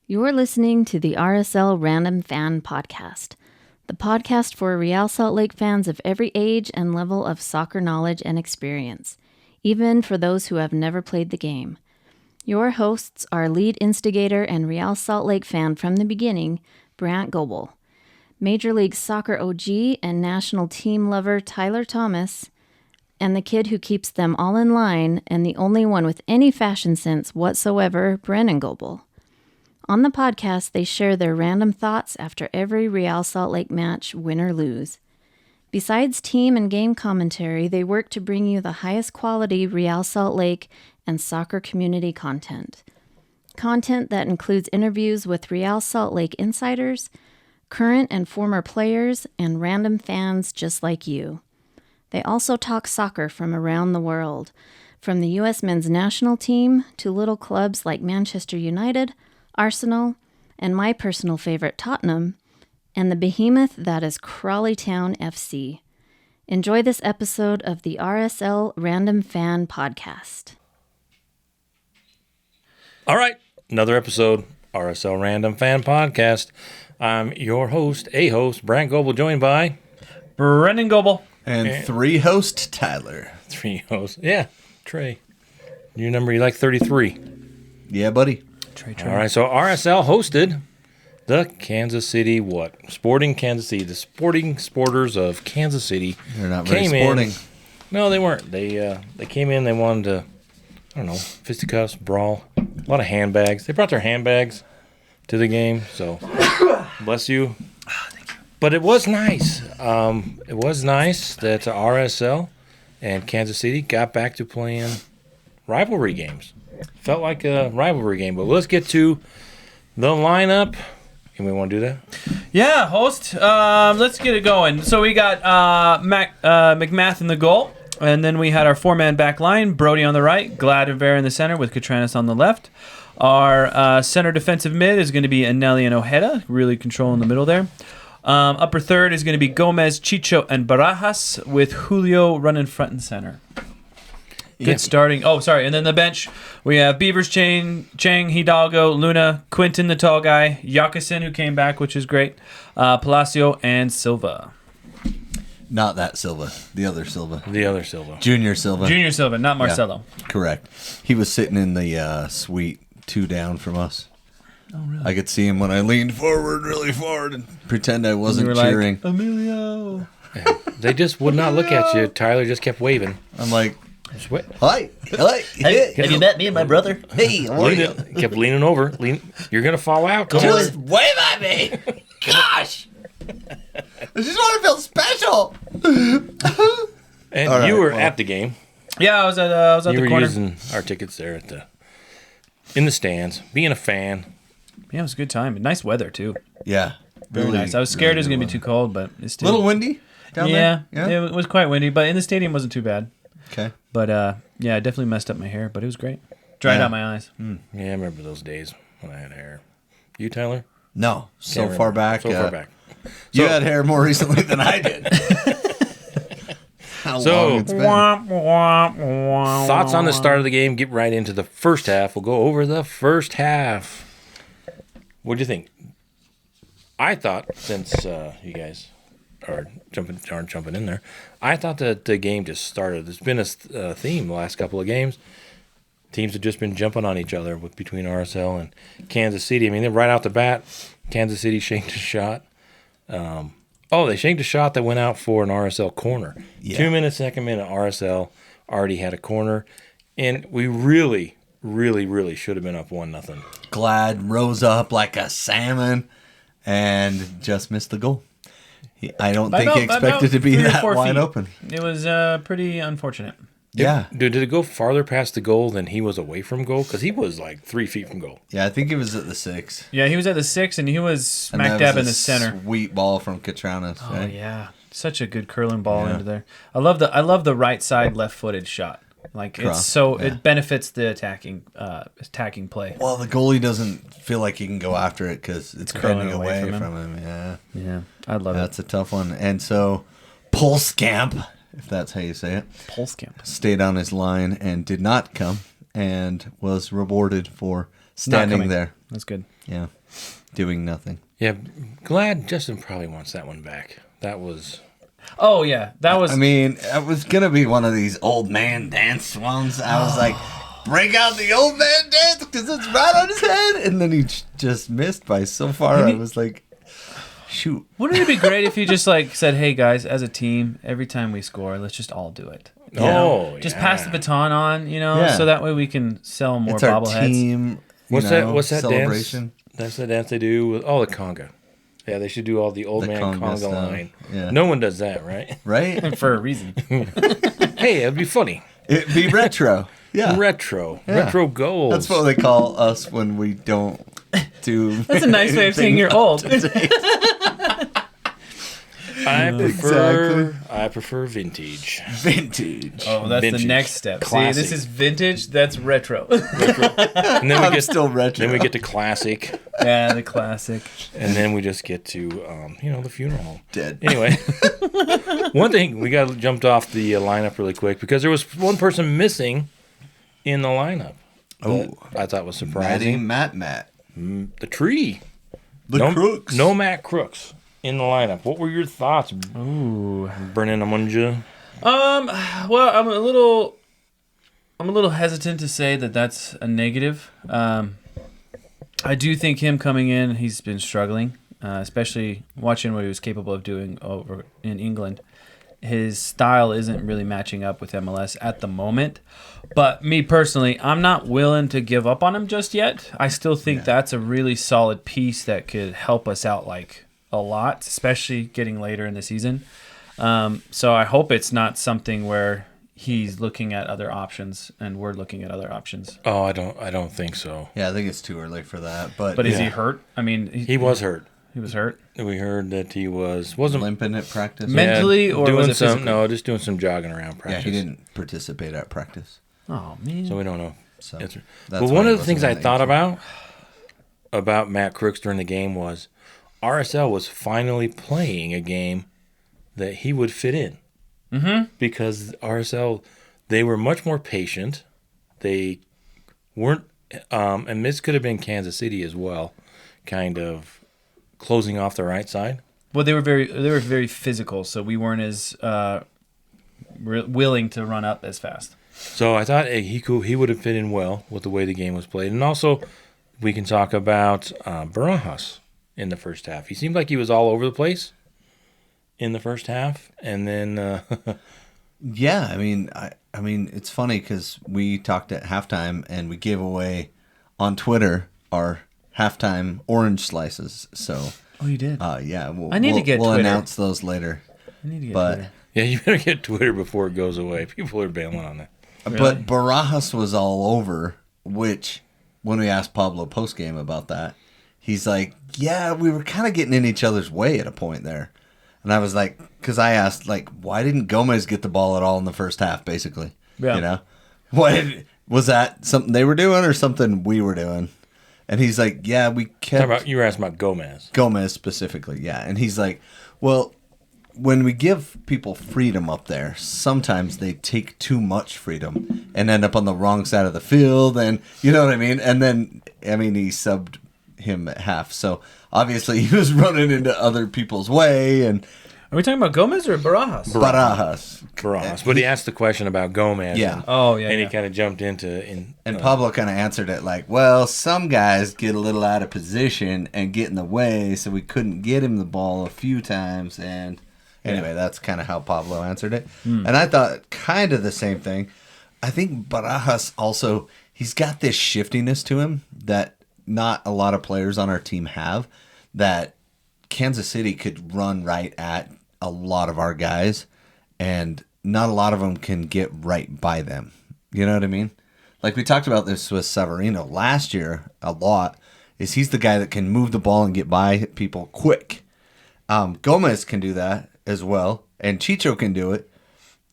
You're listening to the RSL Random Fan Podcast, the podcast for Real Salt Lake fans of every age and level of soccer knowledge and experience, even for those who have never played the game. Your hosts are lead instigator and Real Salt Lake fan from the beginning, BRandt Goebel, Major League Soccer OG and national team lover Tyler Thomas, and the kid who keeps them all in line and the only one with any fashion sense whatsoever, Brennan Goebel. On the podcast, they share their random thoughts after every Real Salt Lake match, win or lose. Besides team and game commentary, they work to bring you the highest quality Real Salt Lake and soccer community content. Content that includes interviews with Real Salt Lake insiders, current and former players, and random fans just like you. They also talk soccer from around the world, from the U.S. men's national team to little clubs like Manchester United, Arsenal, and my personal favorite, Tottenham, and the behemoth that is Crawley Town FC. Enjoy this episode of the RSL Random Fan Podcast. All right, another episode, RSL Random Fan Podcast. I'm your host, BRandt Goebel, joined by Brennan Goebel. And three host Tyler. Three hosts. Yeah, Trey. Your number, you like 33. Yeah, buddy. Trey. All right, so RSL hosted the Kansas City Sporting Kansas City. The Sporting Sporters of Kansas City. They're not very sporting. No, they weren't. They came in, they wanted to, I don't know, fisticuffs, brawl, a lot of handbags. They brought their handbags to the game, so bless you. Thank you. But it was nice. It was nice that RSL and Kansas City got back to playing rivalry games. Felt like a rivalry game. But let's get to the lineup. And we want to do that? Yeah, host. Let's get it going. So we got McMath in the goal. And then we had our four-man back line, Brody on the right, Gladver in the center with Catranis on the left. Our center defensive mid is going to be Anelli and Ojeda, really controlling the middle there. Upper third is going to be Gomez, Chicho, and Barajas with Julio running front and center. Good starting. Oh, sorry. And then the bench, we have Beavers, Chang, Hidalgo, Luna, Quinton, the tall guy, Yakusin, who came back, which is great, Palacio, and Silva. Not that Silva. The other Silva. Junior Silva. Junior Silva, not Marcelo. Yeah, correct. He was sitting in the suite 2 down from us. Oh, really? I could see him when I leaned forward really forward and pretend I wasn't cheering. Like, Emilio. They just would not look at you. Tyler just kept waving. I'm like, hi. Hey, have you met me and my brother? Hey, how are you? Kept leaning over. You're going to fall out. Just wave at me. Gosh. I just want to feel special. And right, you were at the game. Yeah, I was at the corner. You were using our tickets there in the stands, being a fan. Yeah, it was a good time. Nice weather, too. Yeah. Very nice. I was scared it was going to be too cold, but it's still... A little windy down there? Yeah, it was quite windy, but in the stadium wasn't too bad. Okay. But, yeah, I definitely messed up my hair, but it was great. Dried out my eyes. Yeah, I remember those days when I had hair. You, Tyler? No. So far back. You had hair more recently than I did. How long it's been. Thoughts on the start of the game? Get right into the first half. We'll go over the first half. What do you think? I thought, since you guys aren't jumping in there, I thought that the game just started. There's been a theme the last couple of games. Teams have just been jumping on each other between RSL and Kansas City. I mean, right out the bat, Kansas City shanked a shot. They shanked a shot that went out for an RSL corner. Yeah. 2 minutes, second minute, RSL already had a corner. And we really, really, really should have been up 1-0. Glad rose up like a salmon and just missed the goal. I don't think he expected to be that wide open. It was pretty unfortunate. Yeah. Did it go farther past the goal than he was away from goal? Because he was like 3 feet from goal. Yeah, I think he was at the 6. Yeah, he was at the 6, and he was smack dab in the center. Sweet ball from Catranis. Oh, right? Yeah. Such a good curling ball into there. I love the right side left-footed shot. Like it benefits the attacking play. Well, the goalie doesn't feel like he can go after it because it's curling away from him. Yeah, I love it. That's a tough one. And so, Polskamp, if that's how you say it, stayed on his line and did not come and was rewarded for standing there. That's good. Yeah. Doing nothing. Yeah, glad Justin probably wants that one back. That was... Oh, yeah. That was... I mean, it was going to be one of these old man dance ones. I was like, break out the old man dance because it's right on his head. And then he just missed by so far. I was like, shoot. Wouldn't it be great if you just like said, hey, guys, as a team, every time we score, let's just all do it. Just pass the baton on, so that way we can sell more bobbleheads. It's our team, What's that celebration. dance? That's the dance they do with the conga. Yeah, they should do all the old man conga line. Yeah. No one does that, right? Right? For a reason. Hey, it'd be funny. It'd be retro. Yeah. Retro. Yeah. Retro goals. That's what they call us when we don't do. That's a nice way of saying you're old. I prefer vintage. Vintage. Oh, that's Vintage. the next step. Classic. See, this is vintage. That's retro. And then we get still retro. Then we get to classic, Yeah, the classic. and then we just get to the funeral home. Dead. Anyway, one thing we got jumped off the lineup really quick because there was one person missing in the lineup. Oh, I thought was surprising. Matt. The tree. The Crooks. No Matt Crooks in the lineup. What were your thoughts, Ooh. Brennan Amunja? Well, I'm a little hesitant to say that that's a negative. I do think him coming in, he's been struggling, especially watching what he was capable of doing over in England. His style isn't really matching up with MLS at the moment. But me personally, I'm not willing to give up on him just yet. I still think that's a really solid piece that could help us out like a lot, especially getting later in the season. So I hope it's not something where he's looking at other options and we're looking at other options. Oh, I don't think so. Yeah, I think it's too early for that. But Is he hurt? I mean, He was hurt. He was hurt. We heard that he wasn't limping at practice. Mentally, or doing was it some? physically? No, just doing some jogging around practice. Yeah, he didn't participate at practice. Oh man. So we don't know. So That's that's but why one he of the things I wasn't thought in about Matt Crooks during the game was RSL was finally playing a game that he would fit in. Mm-hmm. Because RSL, they were much more patient. They weren't, and this could have been Kansas City as well, kind of closing off the right side. Well, they were very physical, so we weren't as willing to run up as fast. So I thought he would have fit in well with the way the game was played. And also, we can talk about Barajas in the first half. He seemed like he was all over the place in the first half. And then... Yeah, I mean, it's funny because we talked at halftime and we gave away on Twitter our halftime orange slices. So, you did? Yeah, I need to get We'll Twitter. announce those later. I need to get Twitter. Yeah, you better get Twitter before it goes away. People are bailing on that. Really? But Barajas was all over, which when we asked Pablo postgame about that, he's like, yeah, we were kind of getting in each other's way at a point there. And I was like, because I asked, like, why didn't Gomez get the ball at all in the first half, basically? Yeah. Was that something they were doing or something we were doing? And he's like, yeah, we kept... You were asking about Gomez. Gomez specifically, yeah. And he's like, well, when we give people freedom up there, sometimes they take too much freedom and end up on the wrong side of the field. And you know what I mean? And then, he subbed him at half. So obviously he was running into other people's way. And Are we talking about Gomez or Barajas? Barajas. But he asked the question about Gomez. Yeah. And he kind of jumped into... And Pablo kind of answered it like, well, some guys get a little out of position and get in the way, so we couldn't get him the ball a few times. And anyway, that's kind of how Pablo answered it. And I thought kind of the same thing. I think Barajas also, he's got this shiftiness to him that not a lot of players on our team have, that Kansas City could run right at a lot of our guys, and not a lot of them can get right by them. You know what I mean? Like we talked about this with Severino last year a lot, is he's the guy that can move the ball and get by people quick. Gomez can do that as well, and Chicho can do it.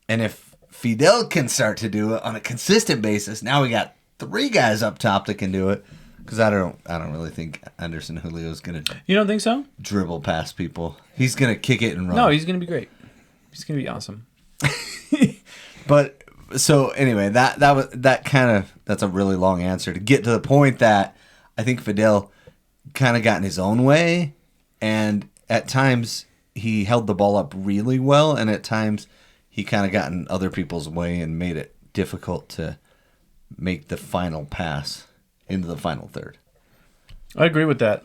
And if Fidel can start to do it on a consistent basis, now we got 3 guys up top that can do it. Because I don't really think Anderson Julio's gonna. You don't think so? Dribble past people. He's gonna kick it and run. No, he's gonna be great. He's gonna be awesome. But so anyway, that's a really long answer to get to the point that I think Fidel kind of got in his own way, and at times he held the ball up really well, and at times he kind of got in other people's way and made it difficult to make the final pass into the final third. I agree with that.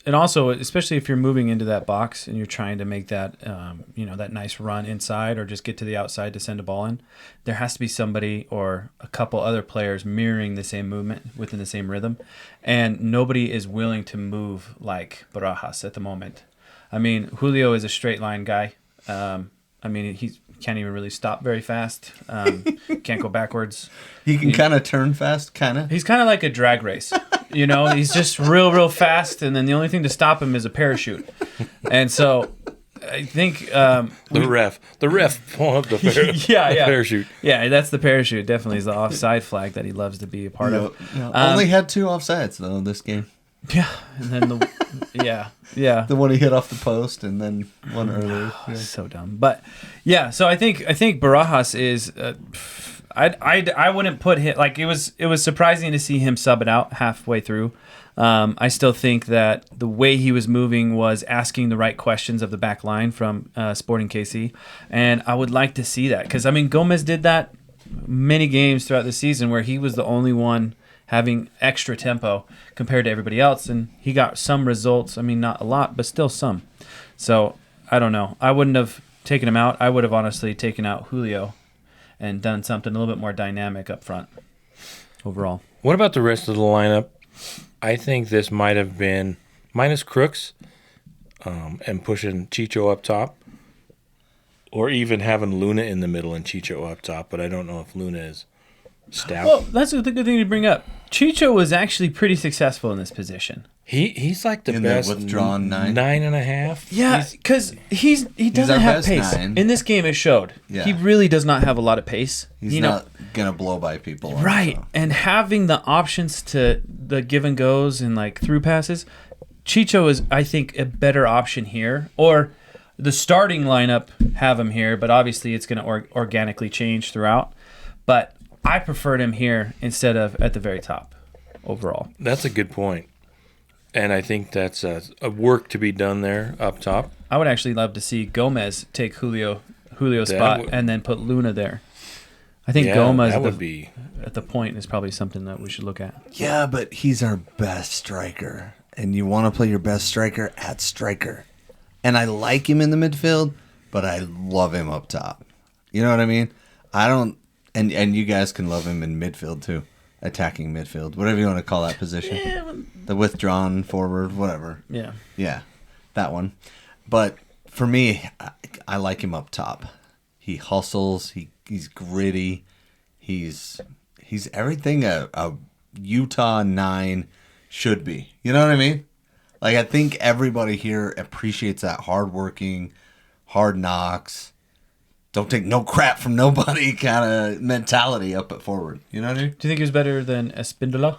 And also, especially if you're moving into that box and you're trying to make that, that nice run inside or just get to the outside to send a ball in, there has to be somebody or a couple other players mirroring the same movement within the same rhythm. And nobody is willing to move like Barajas at the moment. I mean, Julio is a straight line guy. He can't even really stop very fast. Can't go backwards. He can kind of turn fast, kind of. He's kind of like a drag race. He's just real fast, and then the only thing to stop him is a parachute. And so I think the ref pulling up the parachute. Yeah, that's the parachute. Definitely is the offside flag that he loves to be a part of. Only had 2 offsides, though, this game. Yeah, and then the one he hit off the post, and then one earlier. Yeah. So dumb, but yeah. So I think Barajas is. I wouldn't put him like it was surprising to see him sub it out halfway through. I still think that the way he was moving was asking the right questions of the back line from Sporting KC, and I would like to see that because Gomez did that many games throughout the season where he was the only one having extra tempo compared to everybody else, and he got some results. Not a lot, but still some. So I don't know. I wouldn't have taken him out. I would have honestly taken out Julio and done something a little bit more dynamic up front overall. What about the rest of the lineup? I think this might have been minus Crooks and pushing Chicho up top, or even having Luna in the middle and Chicho up top, but I don't know if Luna is stout. Well, that's a good thing to bring up. Chicho was actually pretty successful in this position. He's like the best withdrawn 9.5. Yeah, because he doesn't have pace. 9. In this game, it showed. Yeah. He really does not have a lot of pace. He's not going to blow by people. Right, and having the options to the give and goes and like through passes, Chicho is, I think, a better option here. Or the starting lineup have him here, but obviously it's going to organically change throughout. But I preferred him here instead of at the very top overall. That's a good point. And I think that's a work to be done there up top. I would actually love to see Gomez take Julio's spot and then put Luna there. I think Gomez at the point is probably something that we should look at. Yeah, but he's our best striker. And you want to play your best striker at striker. And I like him in the midfield, but I love him up top. You know what I mean? I don't... And you guys can love him in midfield, too. Attacking midfield, whatever you want to call that position. Yeah. The withdrawn forward, whatever. Yeah. Yeah, that one. But for me, I like him up top. He hustles. He's gritty. He's everything a Utah 9 should be. You know what I mean? Like, I think everybody here appreciates that hardworking, hard knocks, don't take no crap from nobody kind of mentality up at forward. You know what I mean? Do you think he was better than Espindola?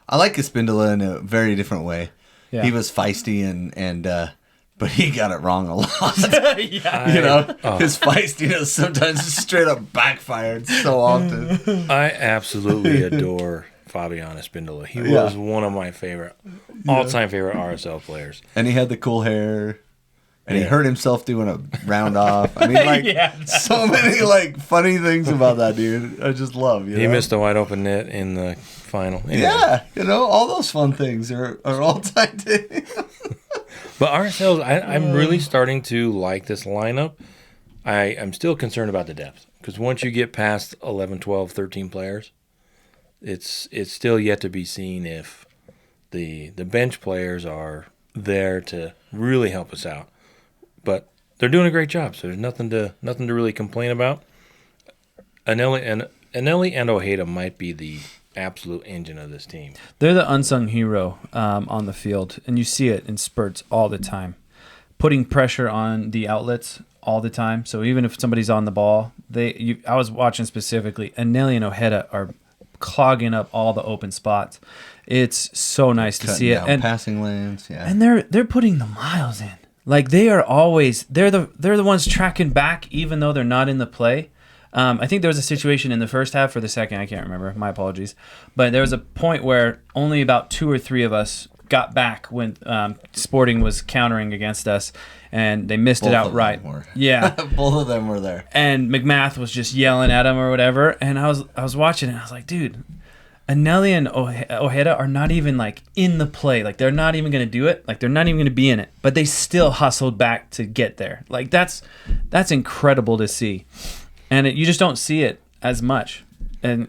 I like Espindola in a very different way. Yeah. He was feisty and but he got it wrong a lot. Yeah. His feistiness sometimes straight up backfired so often. I absolutely adore Fabian Espindola. He was one of my all-time favorite RSL players. And he had the cool hair. And he hurt himself doing a round off. I mean, so many funny things about that dude. I just love. He missed a wide open net in the final. Anyway. Yeah, all those fun things are all tied to him. But RSL, I'm really starting to like this lineup. I'm still concerned about the depth because once you get past 11, 12, 13 players, it's still yet to be seen if the bench players are there to really help us out. But they're doing a great job, so there's nothing to really complain about. Anelli and Ojeda might be the absolute engine of this team. They're the unsung hero on the field, and you see it in spurts all the time, putting pressure on the outlets all the time. So even if somebody's on the ball, I was watching specifically, Anelli and Ojeda are clogging up all the open spots. It's so nice to see it. And passing lanes, and they're putting the miles in. Like they're the ones tracking back even though they're not in the play. I think there was a situation in the first half or the second. I can't remember. My apologies. But there was a point where only about 2 or 3 of us got back when Sporting was countering against us, and they missed it outright. Yeah. Both of them were there. And McMath was just yelling at him or whatever. And I was watching it, and I was like, dude, Anelli and Ojeda are not even like in the play. Like they're not even going to do it. Like they're not even going to be in it. But they still hustled back to get there. Like that's incredible to see. And you just don't see it as much. And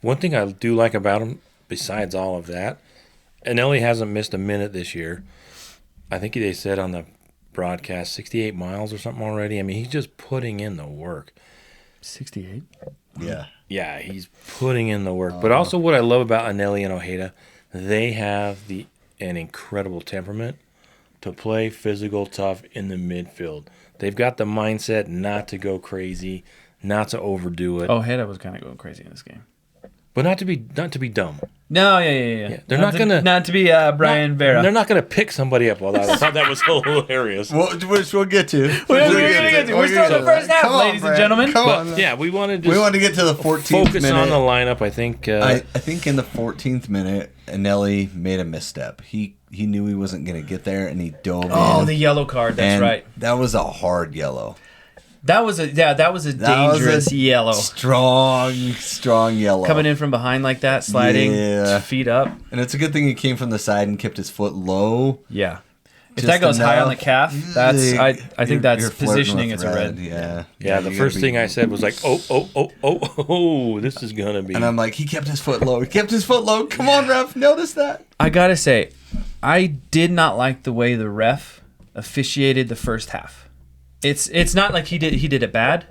one thing I do like about him, besides all of that, Anelli hasn't missed a minute this year. I think they said on the broadcast 68 miles or something already. I mean, he's just putting in the work. 68? Yeah. Yeah, he's putting in the work. But also what I love about Anelli and Ojeda, they have an incredible temperament to play physical, tough in the midfield. They've got the mindset not to go crazy, not to overdo it. Ojeda was kind of going crazy in this game. But not to be dumb. No, yeah. They're not to be Brian Vera. They're not gonna pick somebody up. Well, I thought that was hilarious. Which we'll get to. We're still in the first half, ladies and gentlemen. Yeah, we wanted to get to the 14th focus minute. on the lineup. I think. I think in the 14th minute, Anelli made a misstep. He knew he wasn't gonna get there, and he dove in. Oh, the yellow card. That's right. That was a hard yellow. That was a dangerous yellow. Strong yellow. Coming in from behind like that, sliding, feet up. And it's a good thing he came from the side and kept his foot low. Yeah. If that goes high on the calf, I think that's positioning as a red. Yeah. The first thing I said was like, oh, this is gonna be. And I'm like, he kept his foot low. Come on, ref, notice that. I gotta say, I did not like the way the ref officiated the first half. It's not like he did it bad.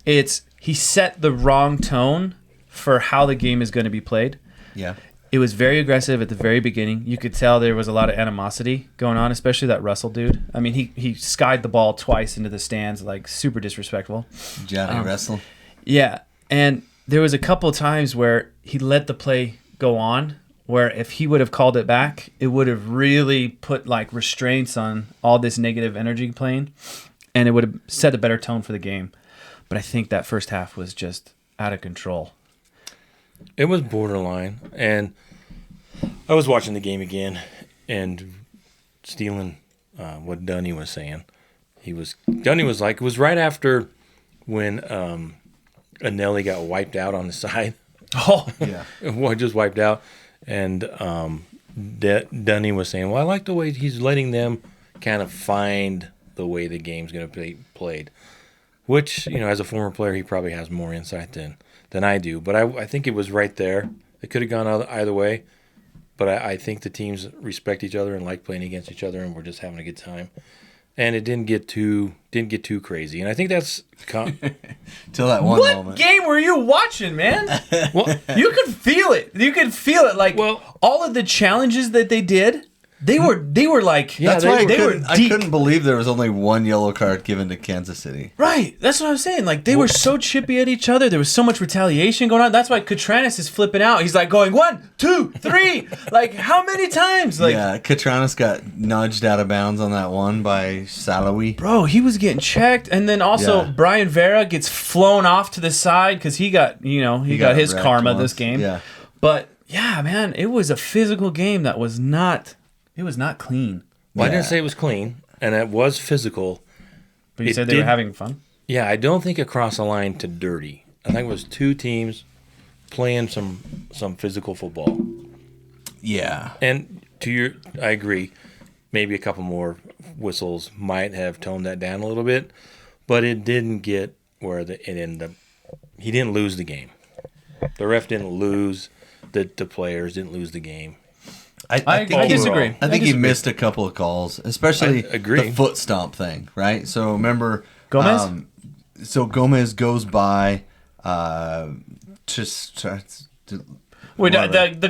He set the wrong tone for how the game is going to be played. Yeah. It was very aggressive at the very beginning. You could tell there was a lot of animosity going on, especially that Russell dude. I mean, he skied the ball twice into the stands, like super disrespectful. Johnny Russell. Yeah, and there was a couple of times where he let the play go on, where if he would have called it back, it would have really put like restraints on all this negative energy playing. And it would have set a better tone for the game. But I think that first half was just out of control. It was borderline. And I was watching the game again and stealing what Dunny was saying. Dunny was like, it was right after when Anelli got wiped out on the side. Oh, yeah. Just wiped out. And Dunny was saying, well, I like the way he's letting them kind of find the way the game's going to be played, which, as a former player, he probably has more insight than I do. But I think it was right there. It could have gone either way, but I think the teams respect each other and like playing against each other, and we're just having a good time. And it didn't get too crazy, and I think that's till that one moment. What game were you watching, man? Well, you could feel it. Like all of the challenges that they did. They were like, that's why I couldn't believe there was only one yellow card given to Kansas City. Right, that's what I was saying. Like they were so chippy at each other. There was so much retaliation going on. That's why Katranis is flipping out. He's like going 1, 2, 3. Like how many times? Like Katranis got nudged out of bounds on that one by Salawi. Bro, he was getting checked, and then also Brian Vera gets flown off to the side because he got his karma this game. Yeah, but yeah, man, it was a physical game that was not. It was not clean. Well, I didn't say it was clean, and it was physical. But you said they were having fun? Yeah, I don't think it crossed the line to dirty. I think it was two teams playing some physical football. Yeah. And I agree, maybe a couple more whistles might have toned that down a little bit, but it didn't get where it ended up. He didn't lose the game. The ref didn't lose. The players didn't lose the game. I disagree. I think he missed a couple of calls, especially the foot stomp thing, right? So remember Gomez? Gomez goes by the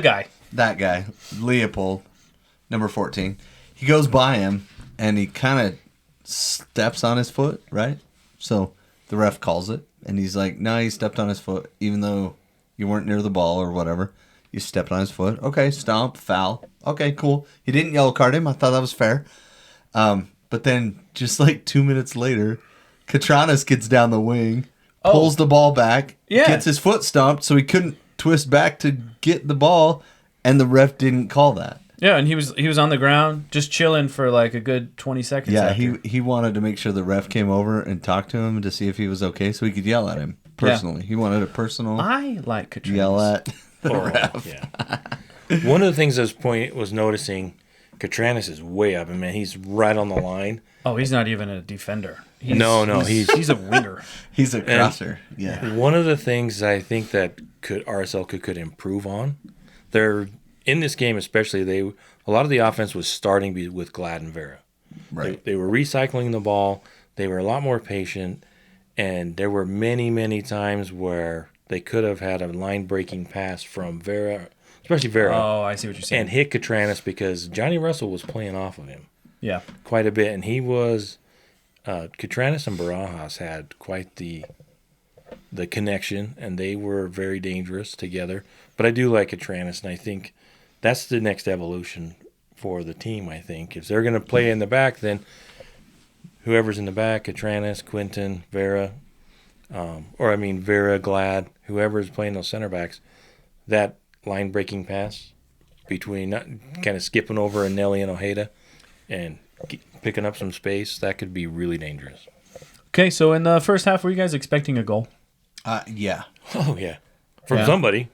guy. That guy, Leopold, number 14. He goes by him and he kind of steps on his foot, right? So the ref calls it and he's like, "No, he stepped on his foot even though you weren't near the ball or whatever. You stepped on his foot. Okay, stomp, foul. Okay, cool. He didn't yellow card him. I thought that was fair. But then just like 2 minutes later, Katranis gets down the wing, pulls the ball back, Yeah. gets his foot stomped, so he couldn't twist back to get the ball, and the ref didn't call that. Yeah, and he was on the ground just chilling for like a good 20 seconds. Yeah, after. he wanted to make sure the ref came over and talked to him to see if he was okay, so he could yell at him personally. He wanted a personal I like Katrina. yell at the Oh, ref. yeah. One of the things I was noticing, Katranis is way up, and man, he's right on the line. Oh, he's not even a defender. He's He's a winger. He's a crosser. Yeah. one of the things I think that RSL could improve on. They're in this game, especially a lot of the offense was starting with Glad and Vera. Right. They were recycling the ball. They were a lot more patient, and there were many times where they could have had a line-breaking pass from Vera, especially Vera, Oh, I see what you're saying. and hit Katranis because Johnny Russell was playing off of him Yeah. quite a bit, and he was Katranis and Barajas had quite the connection, and they were very dangerous together. But I do like Katranis, and I think that's the next evolution for the team. I think if they're going to play in the back, then whoever's in the back, Katranis, Quinton, Vera, Vera, Glad, whoever's playing those center backs, that line breaking pass between kind of skipping over a Nelly and Ojeda and picking up some space, that could be really dangerous. Okay, so in the first half, were you guys expecting a goal? Yeah. Oh yeah, from Yeah. somebody.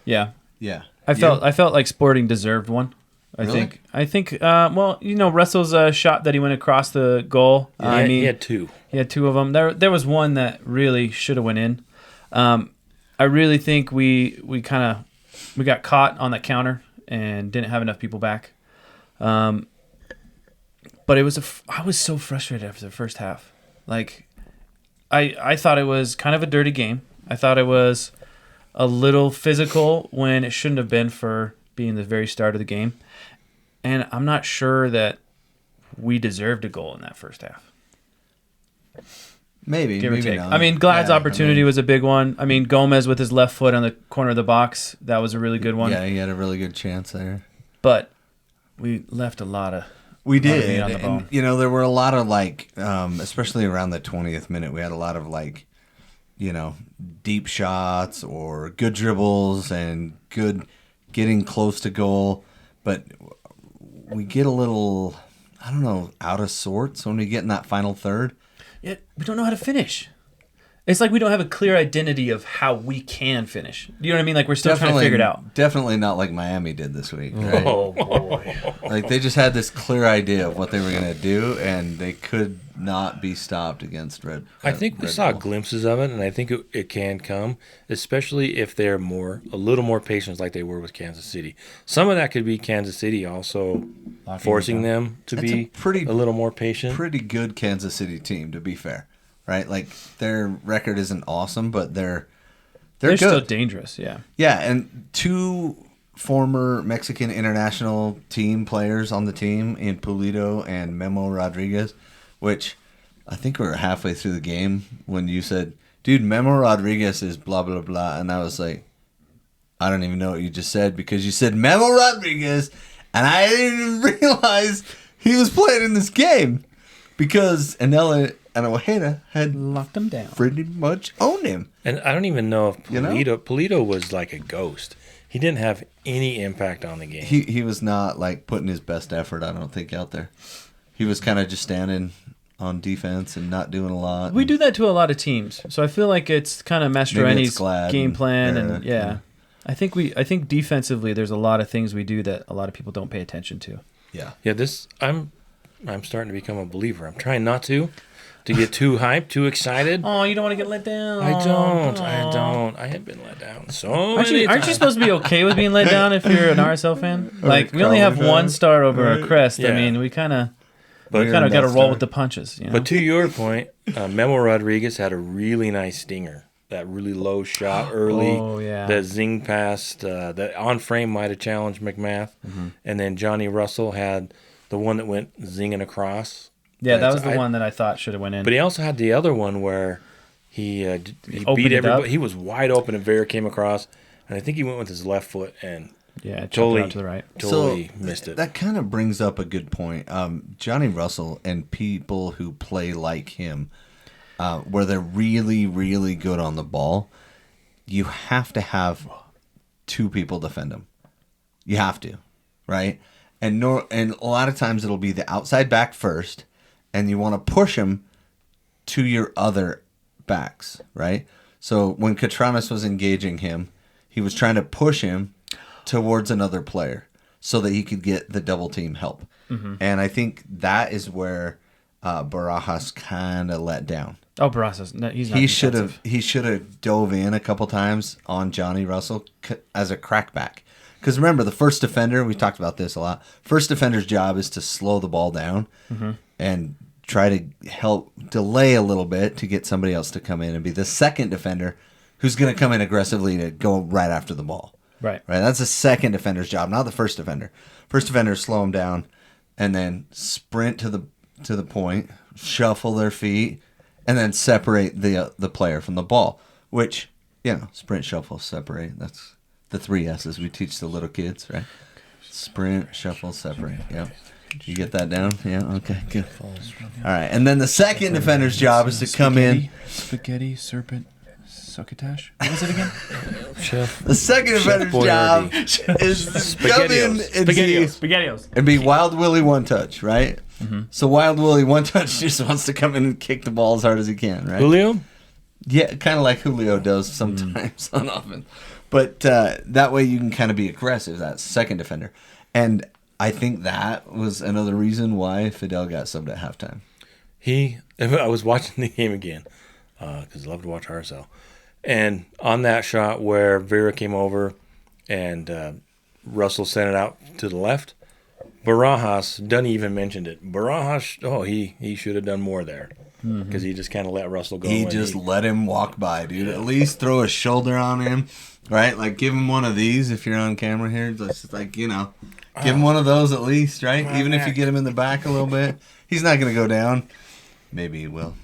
Yeah. Yeah. I felt like Sporting deserved one. Really? I think. Well, Russell's shot that he went across the goal. He had two. He had two of them. There was one that really should have went in. I really think we got caught on that counter and didn't have enough people back. But I was so frustrated after the first half. Like, I thought it was kind of a dirty game. I thought it was a little physical when it shouldn't have been for being the very start of the game. And I'm not sure that we deserved a goal in that first half. Maybe. Give or maybe take. not. I mean, Glad's Yeah, opportunity was a big one. I mean, Gomez with his left foot on the corner of the box, that was a really good one. Yeah, he had a really good chance there. But we left a lot of... We lot of did. meat on the bone. And, there were a lot of, especially around the 20th minute, we had a lot of, deep shots or good dribbles and good getting close to goal. But we get a little, out of sorts when we get in that final third. Yeah, we don't know how to finish. It's like we don't have a clear identity of how we can finish. You know what I mean? Like we're still trying to figure it out. Definitely not like Miami did this week, right? Oh boy. Like they just had this clear idea of what they were going to do, and they could not be stopped against Red. I think we Red saw Bull. glimpses of it, and I think it can come, especially if they're a little more patient like they were with Kansas City. Some of that could be Kansas City also forcing them to That's be a little more patient. Pretty good Kansas City team, to be fair, right? Like their record isn't awesome, but they're good. still dangerous, yeah. Yeah, and two former Mexican international team players on the team in Pulido and Memo Rodriguez, which I think we were halfway through the game when you said, dude, Memo Rodriguez is blah, blah, blah. And I was like, I don't even know what you just said because you said Memo Rodriguez, and I didn't even realize he was playing in this game because Anela and Ojeda had Locked them down. pretty much owned him. And I don't even know if You know? Pulido was like a ghost. He didn't have any impact on the game. He was not like putting his best effort, I don't think, out there. He was kind of just standing on defense and not doing a lot. We do that to a lot of teams. So I feel like it's kind of Mastroeni's Glad game and plan Vera, and yeah. I think defensively there's a lot of things we do that a lot of people don't pay attention to. Yeah. Yeah, I'm starting to become a believer. I'm trying not to get too hyped, too excited. Oh, you don't want to get let down. I don't. I have been let down so Aren't many you times. supposed to be okay with being let down if you're an RSL fan? Like we only have Color one fan. star over our Right. crest. I Yeah. mean, we kind of But got to Next roll star. with the punches. You know? But to your point, Memo Rodriguez had a really nice stinger. That really low shot early. Oh, yeah. That zing past. That on frame might have challenged McMath. Mm-hmm. And then Johnny Russell had the one that went zinging across. yeah, that was the I- one that I thought should have went in. But he also had the other one where he opened beat it up. everybody. He was wide open and Vera came across. And I think he went with his left foot and yeah, totally out to the right. totally missed it. That kind of brings up a good point. Johnny Russell and people who play like him, where they're really, really good on the ball, you have to have two people defend them. You have to, right? And a lot of times it'll be the outside back first, and you want to push him to your other backs, right? So when Katranas was engaging him, he was trying to push him towards another player so that he could get the double team help. Mm-hmm. And I think that is where Barajas kind of let down. Oh, Barajas, no, he's not. He should have dove in a couple times on Johnny Russell as a crackback. Because remember, the first defender, we talked about this a lot. First defender's job is to slow the ball down and try to help delay a little bit to get somebody else to come in and be the second defender who's going to come in aggressively to go right after the ball. Right. That's the second defender's job, not the first defender. First defender, slow them down and then sprint to the point, shuffle their feet, and then separate the player from the ball. Which, sprint, shuffle, separate. That's the 3 S's we teach the little kids, right? Sprint, shuffle, separate. Yep. You get that down? Yeah. Okay. Good. All right. And then the second defender's job is to come in. Spaghetti, serpent, succotash. What was it again? The second defender's job is to come in and be Wild Willie one touch, right? Mm-hmm. So Wild Willie one touch just wants to come in and kick the ball as hard as he can, right? Julio? Yeah, kind of like Julio does sometimes on offense. But that way you can kind of be aggressive, that second defender. And I think that was another reason why Fidel got subbed at halftime. I was watching the game again because I love to watch RSL. And on that shot where Vera came over and Russell sent it out to the left, Barajas, Dunny even mentioned it. Barajas, he should have done more there because he just kind of let Russell go. He just let him walk by, dude. At least throw a shoulder on him, right? Like give him one of these if you're on camera here. Just like, give him one of those at least, right? Even if you get him in the back a little bit. He's not going to go down. Maybe he will.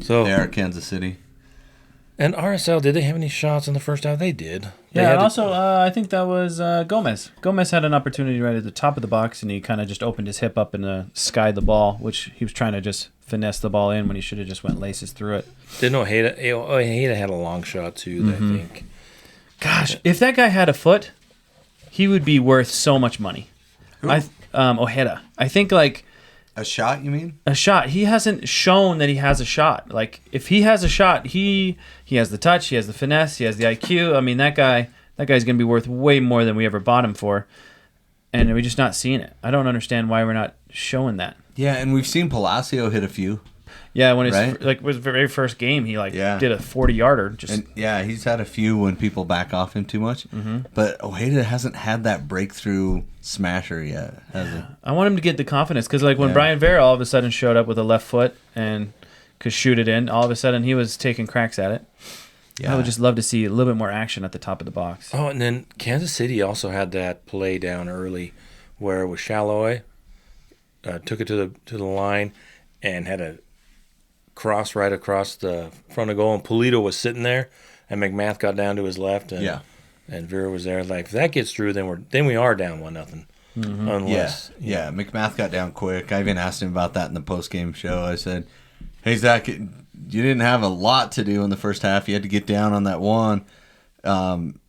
So they are Kansas City. And RSL, did they have any shots in the first half? They did. And also, I think that was Gomez. Gomez had an opportunity right at the top of the box, and he kind of just opened his hip up and skied the ball, which he was trying to just finesse the ball in when he should have just went laces through it. Didn't Ojeda had a long shot, too, I think. Gosh, if that guy had a foot, he would be worth so much money. Ojeda. I think, a shot, you mean? A shot. He hasn't shown that he has a shot. Like, if he has a shot, he has the touch, he has the finesse, he has the IQ. I mean, that guy's going to be worth way more than we ever bought him for. And we're just not seeing it. I don't understand why we're not showing that. Yeah, and we've seen Palacio hit a few. Yeah, when his very first game, he did a 40-yarder. He's had a few when people back off him too much. Mm-hmm. But Ojeda hasn't had that breakthrough smasher yet, has he? I want him to get the confidence because, when Brian Vera all of a sudden showed up with a left foot and could shoot it in, all of a sudden he was taking cracks at it. Yeah. I would just love to see a little bit more action at the top of the box. Oh, and then Kansas City also had that play down early where it was Shalloy, took it to the line and had a cross right across the front of goal, and Pulido was sitting there, and McMath got down to his left, and Vera was there. Like, if that gets through, then we are down 1-0. Mm-hmm. Unless McMath got down quick. I even asked him about that in the post-game show. I said, "Hey Zach, you didn't have a lot to do in the first half. You had to get down on that one.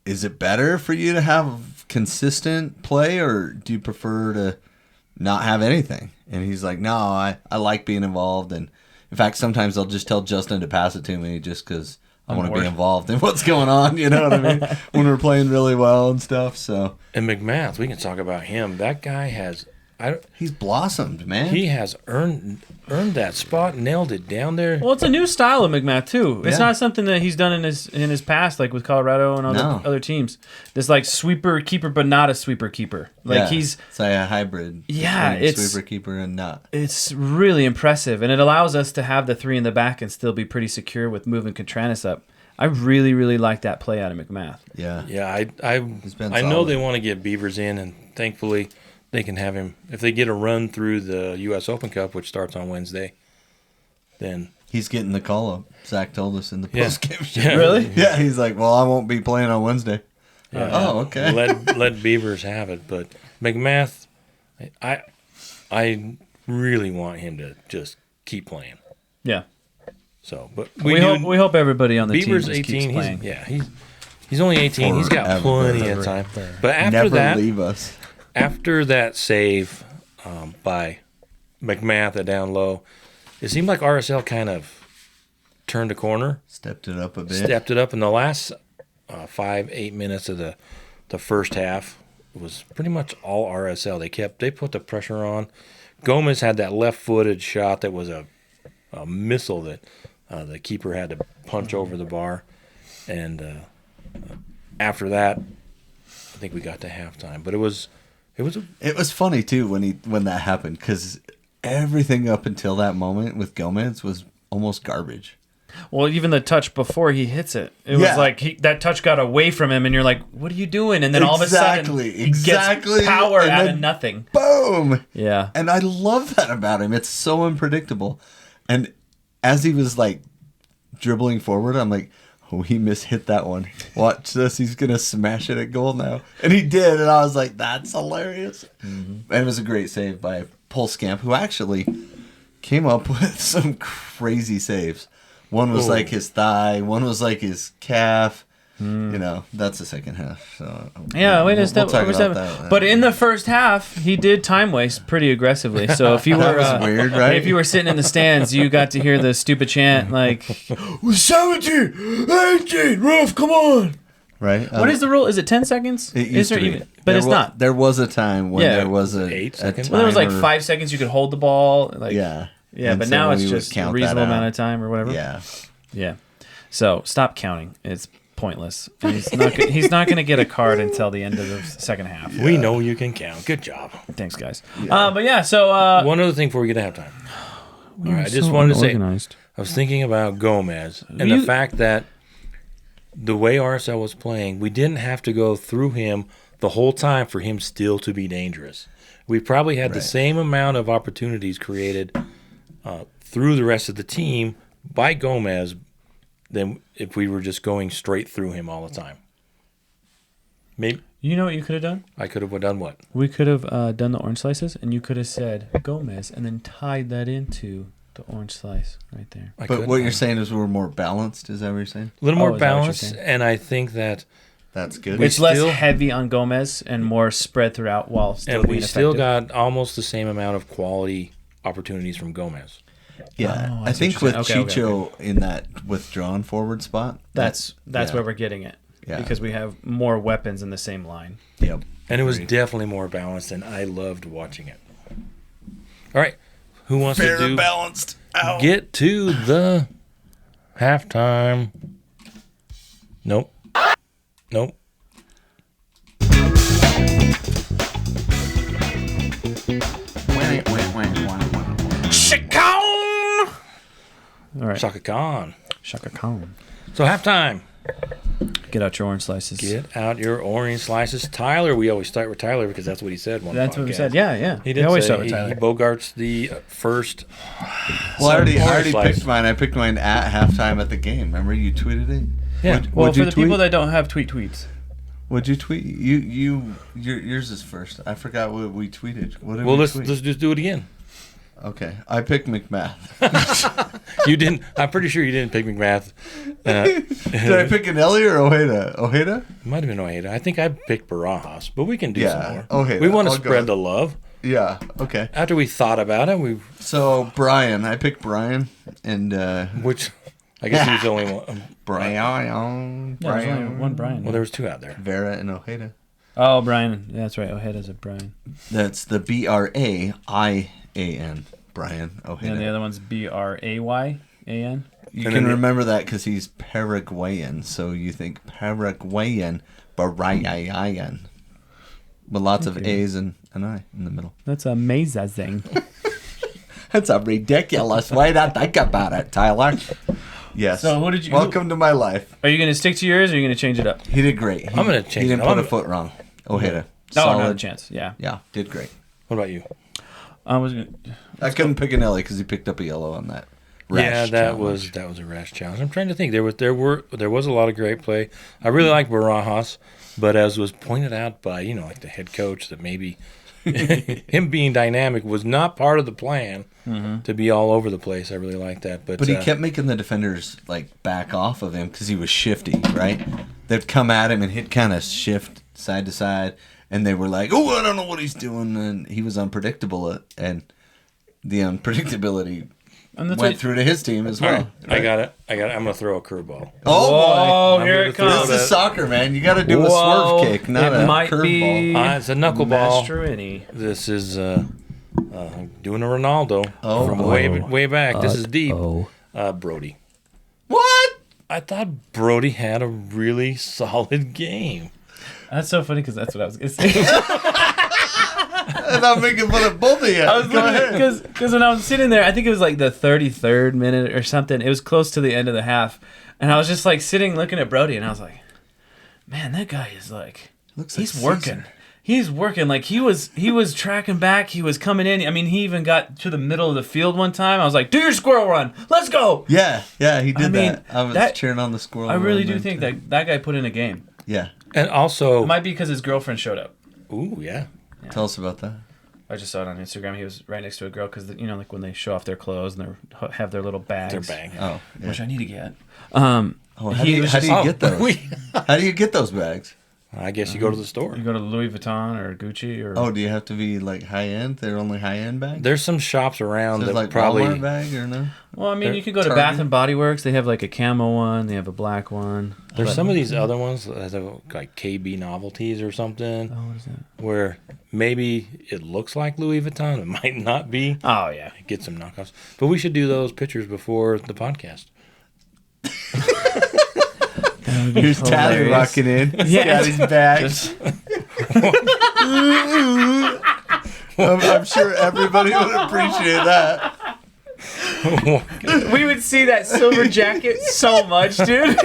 Is it better for you to have consistent play, or do you prefer to not have anything?" And he's like, "No, I like being involved, and in fact, sometimes I'll just tell Justin to pass it to me just because I want to be involved in what's going on, you know what I mean? When we're playing really well and stuff." So. And McMath, we can talk about him. That guy has... he's blossomed, man. He has earned that spot, nailed it down there. Well, it's a new style of McMath too. It's not something that he's done in his past, like with Colorado and other teams. This sweeper keeper, but not a sweeper keeper. It's like a hybrid. Yeah, it's sweeper keeper and not. It's really impressive, and it allows us to have the 3 in the back and still be pretty secure with moving Contreras up. I really, really like that play out of McMath. Yeah, I know they want to get Beavers in, and thankfully. They can have him if they get a run through the U.S. Open Cup, which starts on Wednesday. Then he's getting the call up. Zach told us in the post game show. Yeah. Really? Yeah. He's like, "Well, I won't be playing on Wednesday." Yeah. Oh, okay. Let Beavers have it, but McMath, I really want him to just keep playing. Yeah. So, but we hope everybody on the Beaver's team just 18. keeps playing. He's only 18. He's got plenty of time. But after Never that, leave us. after that save by McMath at down low, it seemed like RSL kind of turned a corner, Stepped it up a bit. stepped it up in the last 5-8 minutes of the first half. It was pretty much all RSL. They put the pressure on. Gomez had that left-footed shot that was a missile that the keeper had to punch over the bar, and after that, I think we got to halftime. But it was funny too when that happened, because everything up until that moment with Gomez was almost garbage. Well, even the touch before he hits it, it was like that touch got away from him, and you're like, "What are you doing?" And then all of a sudden, he gets power out of nothing. Boom! Yeah, and I love that about him. It's so unpredictable. And as he was like dribbling forward, I'm like, "Oh, he mishit that one. Watch this. He's gonna smash it at goal now." And he did, and I was like, "That's hilarious." Mm-hmm. And it was a great save by Scamp, who actually came up with some crazy saves. One was like his thigh. One was like his calf. You know, that's the second half. So yeah, we'll talk about that. But in the first half, he did time waste pretty aggressively. So if you were that was weird, right? If you were sitting in the stands, you got to hear the stupid chant like 17, 18, ref, come on. Right. What is the rule? Is it 10 seconds? It used to be. But it's not. There was a time when there was a 8 seconds. Well, there was like 5 seconds you could hold the ball. Like, yeah. Yeah, but now it's just a reasonable amount of time or whatever. Yeah. Yeah. So stop counting. It's pointless. And he's not going to get a card until the end of the second half. We know you can count. Good job. Thanks, guys. Yeah. But yeah, so one other thing before we get to halftime. All right, I just wanted to say, I was thinking about Gomez and the fact that the way RSL was playing, we didn't have to go through him the whole time for him still to be dangerous. We probably had the same amount of opportunities created through the rest of the team by Gomez than if we were just going straight through him all the time. Maybe you know what you could have done? I could have done what? We could have done the orange slices, and you could have said Gomez and then tied that into the orange slice right there. But what you're saying is we're more balanced, is that what you're saying? A little more balanced, and I think that that's good. It's less heavy on Gomez and more spread throughout while still being effective. Still got almost the same amount of quality opportunities from Gomez. Yeah, I think with Chicho in that withdrawn forward spot, that's where we're getting it. Yeah, because we have more weapons in the same line. Yep, and it was definitely more balanced, and I loved watching it. All right, who wants to do balanced? Ow. Get to the halftime. Nope. All right. Shaka Khan. So halftime. Get out your orange slices. Get out your orange slices. Tyler, we always start with Tyler because that's what he said one That's podcast. what we said. Yeah. He did always say start with Tyler. He bogarts the first. Well, I already picked mine. I picked mine at halftime at the game. Remember you tweeted it? Yeah. Well, for the people that don't have tweets. What'd you tweet? Yours is first. I forgot what we tweeted. What did let's just do it again. Okay, I picked McMath. You didn't. I'm pretty sure you didn't pick McMath. Did I pick Anelli or Ojeda? Ojeda? It might have been Ojeda. I think I picked Barajas, but we can do some more. Ojeda. We want to spread the love. Yeah. Okay. After we thought about it, So Brian, I picked Brian, and which I guess he was the only one. Brian. Yeah, there's only one Brian. Well, there was two out there. Vera and Ojeda. Oh, Brian. Yeah, that's right. Ojeda's a Brian. That's the BRAIAN. Brian Ojeda. And the other one's BRAYAN. You can remember that because he's Paraguayan, so you think Paraguayan, Barayan. With lots of A's and an I in the middle. That's amazing. That's a ridiculous way to think about it, Tyler. Yes. So who did you? Welcome to my life. Are you going to stick to yours, or are you going to change it up? He did great. I'm going to change it. He didn't put a foot wrong. Ojeda. No, not a chance. Yeah. Yeah, did great. What about you? I couldn't pick Anelli because he picked up a yellow on that. That was a rash challenge. I'm trying to think. There was a lot of great play. I really like Barajas, but as was pointed out by like the head coach that maybe him being dynamic was not part of the plan to be all over the place. I really like that. But he kept making the defenders like back off of him because he was shifty, right? They'd come at him and he'd kind of shift side to side, and they were like, "Oh, I don't know what he's doing," and he was unpredictable, and the unpredictability went through to his team as well. Right. I got it. I'm going to throw a curveball. Oh, boy. Here it comes. This is soccer, man. You got to do a swerve kick, not a curveball. It's a knuckleball. Mastroini. This is doing a Ronaldo from boy. way back. This is deep. Brody. What? I thought Brody had a really solid game. That's so funny because that's what I was going to say. And I'm making fun of both of you. I was because when I was sitting there, I think it was like the 33rd minute or something. It was close to the end of the half, and I was just like sitting looking at Brody, and I was like, "Man, that guy is like, he's working. He's working. Like he was tracking back. He was coming in. I mean, he even got to the middle of the field one time. I was like, "Do your squirrel run. Let's go." Yeah, he did that. I was cheering on the squirrel. I really do think that guy put in a game. Yeah. And also, It might be because his girlfriend showed up. ooh, yeah. Tell us about that. I just saw it on Instagram. He was right next to a girl because like when they show off their clothes and they have their little bags. Their bag. Oh, yeah. Which I need to get. How do you get those? How do you get those bags? I guess you go to the store. You go to Louis Vuitton or Gucci or. Oh, do you have to be like high end? They're only high end bags. There's some shops around There's that like probably. Walmart bag or no? Well, I mean, you could go to Target? Bath and Body Works. They have like a camo one. They have a black one. There's some of these other ones that have like KB novelties or something. Oh, what is that? Where maybe it looks like Louis Vuitton, it might not be. Oh yeah. Get some knockoffs, but we should do those pictures before the podcast. Here's Tally rocking in. Yeah. Got his bags. I'm sure everybody would appreciate that. We would see that silver jacket so much, dude.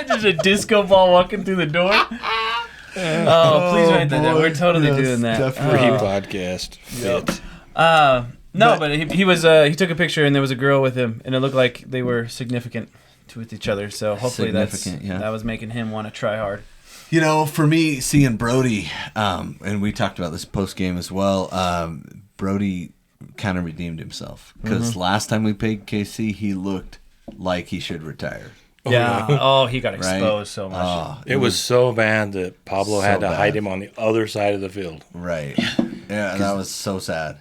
Just a disco ball walking through the door. Oh, please write that down. We're totally doing that. Pre-podcast fit. No, but he took a picture and there was a girl with him, and it looked like they were significant with each other. So hopefully that was making him want to try hard. You know, for me, seeing Brody, and we talked about this post game as well. Brody kind of redeemed himself because last time we played KC, he looked like he should retire. Yeah. Oh, he got exposed so much. It was so bad that Pablo had to hide him on the other side of the field. Right. Yeah, that was so sad.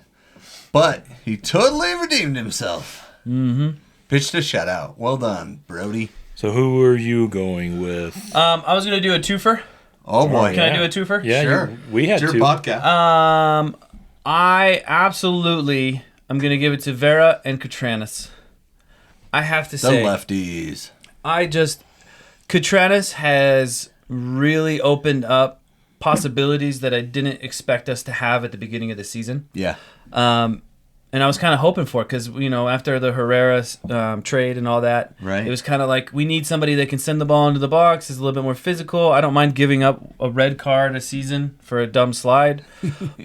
But he totally redeemed himself. Mm-hmm. Pitched a shutout. Well done, Brody. So who are you going with? I was gonna do a twofer. Oh boy. Can I do a twofer? Yeah, Sure. We had It's your two. podcast. I absolutely am gonna give it to Vera and Catranis. I have to The say, lefties. Catranis has really opened up possibilities that I didn't expect us to have at the beginning of the season. Yeah. And I was kind of hoping for it because, after the Herrera trade and all that, Right. it was kind of like we need somebody that can send the ball into the box, is a little bit more physical. I don't mind giving up a red card a season for a dumb slide.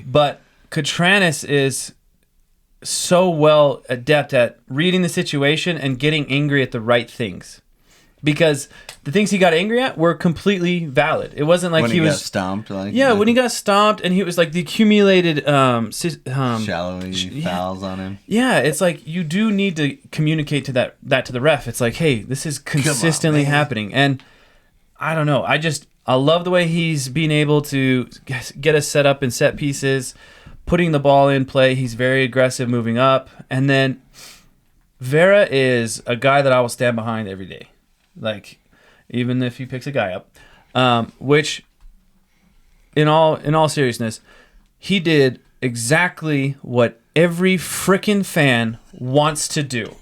But Catranis is so well adept at reading the situation and getting angry at the right things. Because the things he got angry at were completely valid. It wasn't like when he was got stomped. when he got stomped and he was like the accumulated shallowy fouls on him. Yeah, it's like you do need to communicate to that to the ref. It's like, hey, this is consistently happening, and I don't know. I love the way he's being able to get us set up in set pieces, putting the ball in play. He's very aggressive, moving up, and then Vera is a guy that I will stand behind every day. Like, even if he picks a guy up, which, in all seriousness, he did exactly what every frickin' fan wants to do.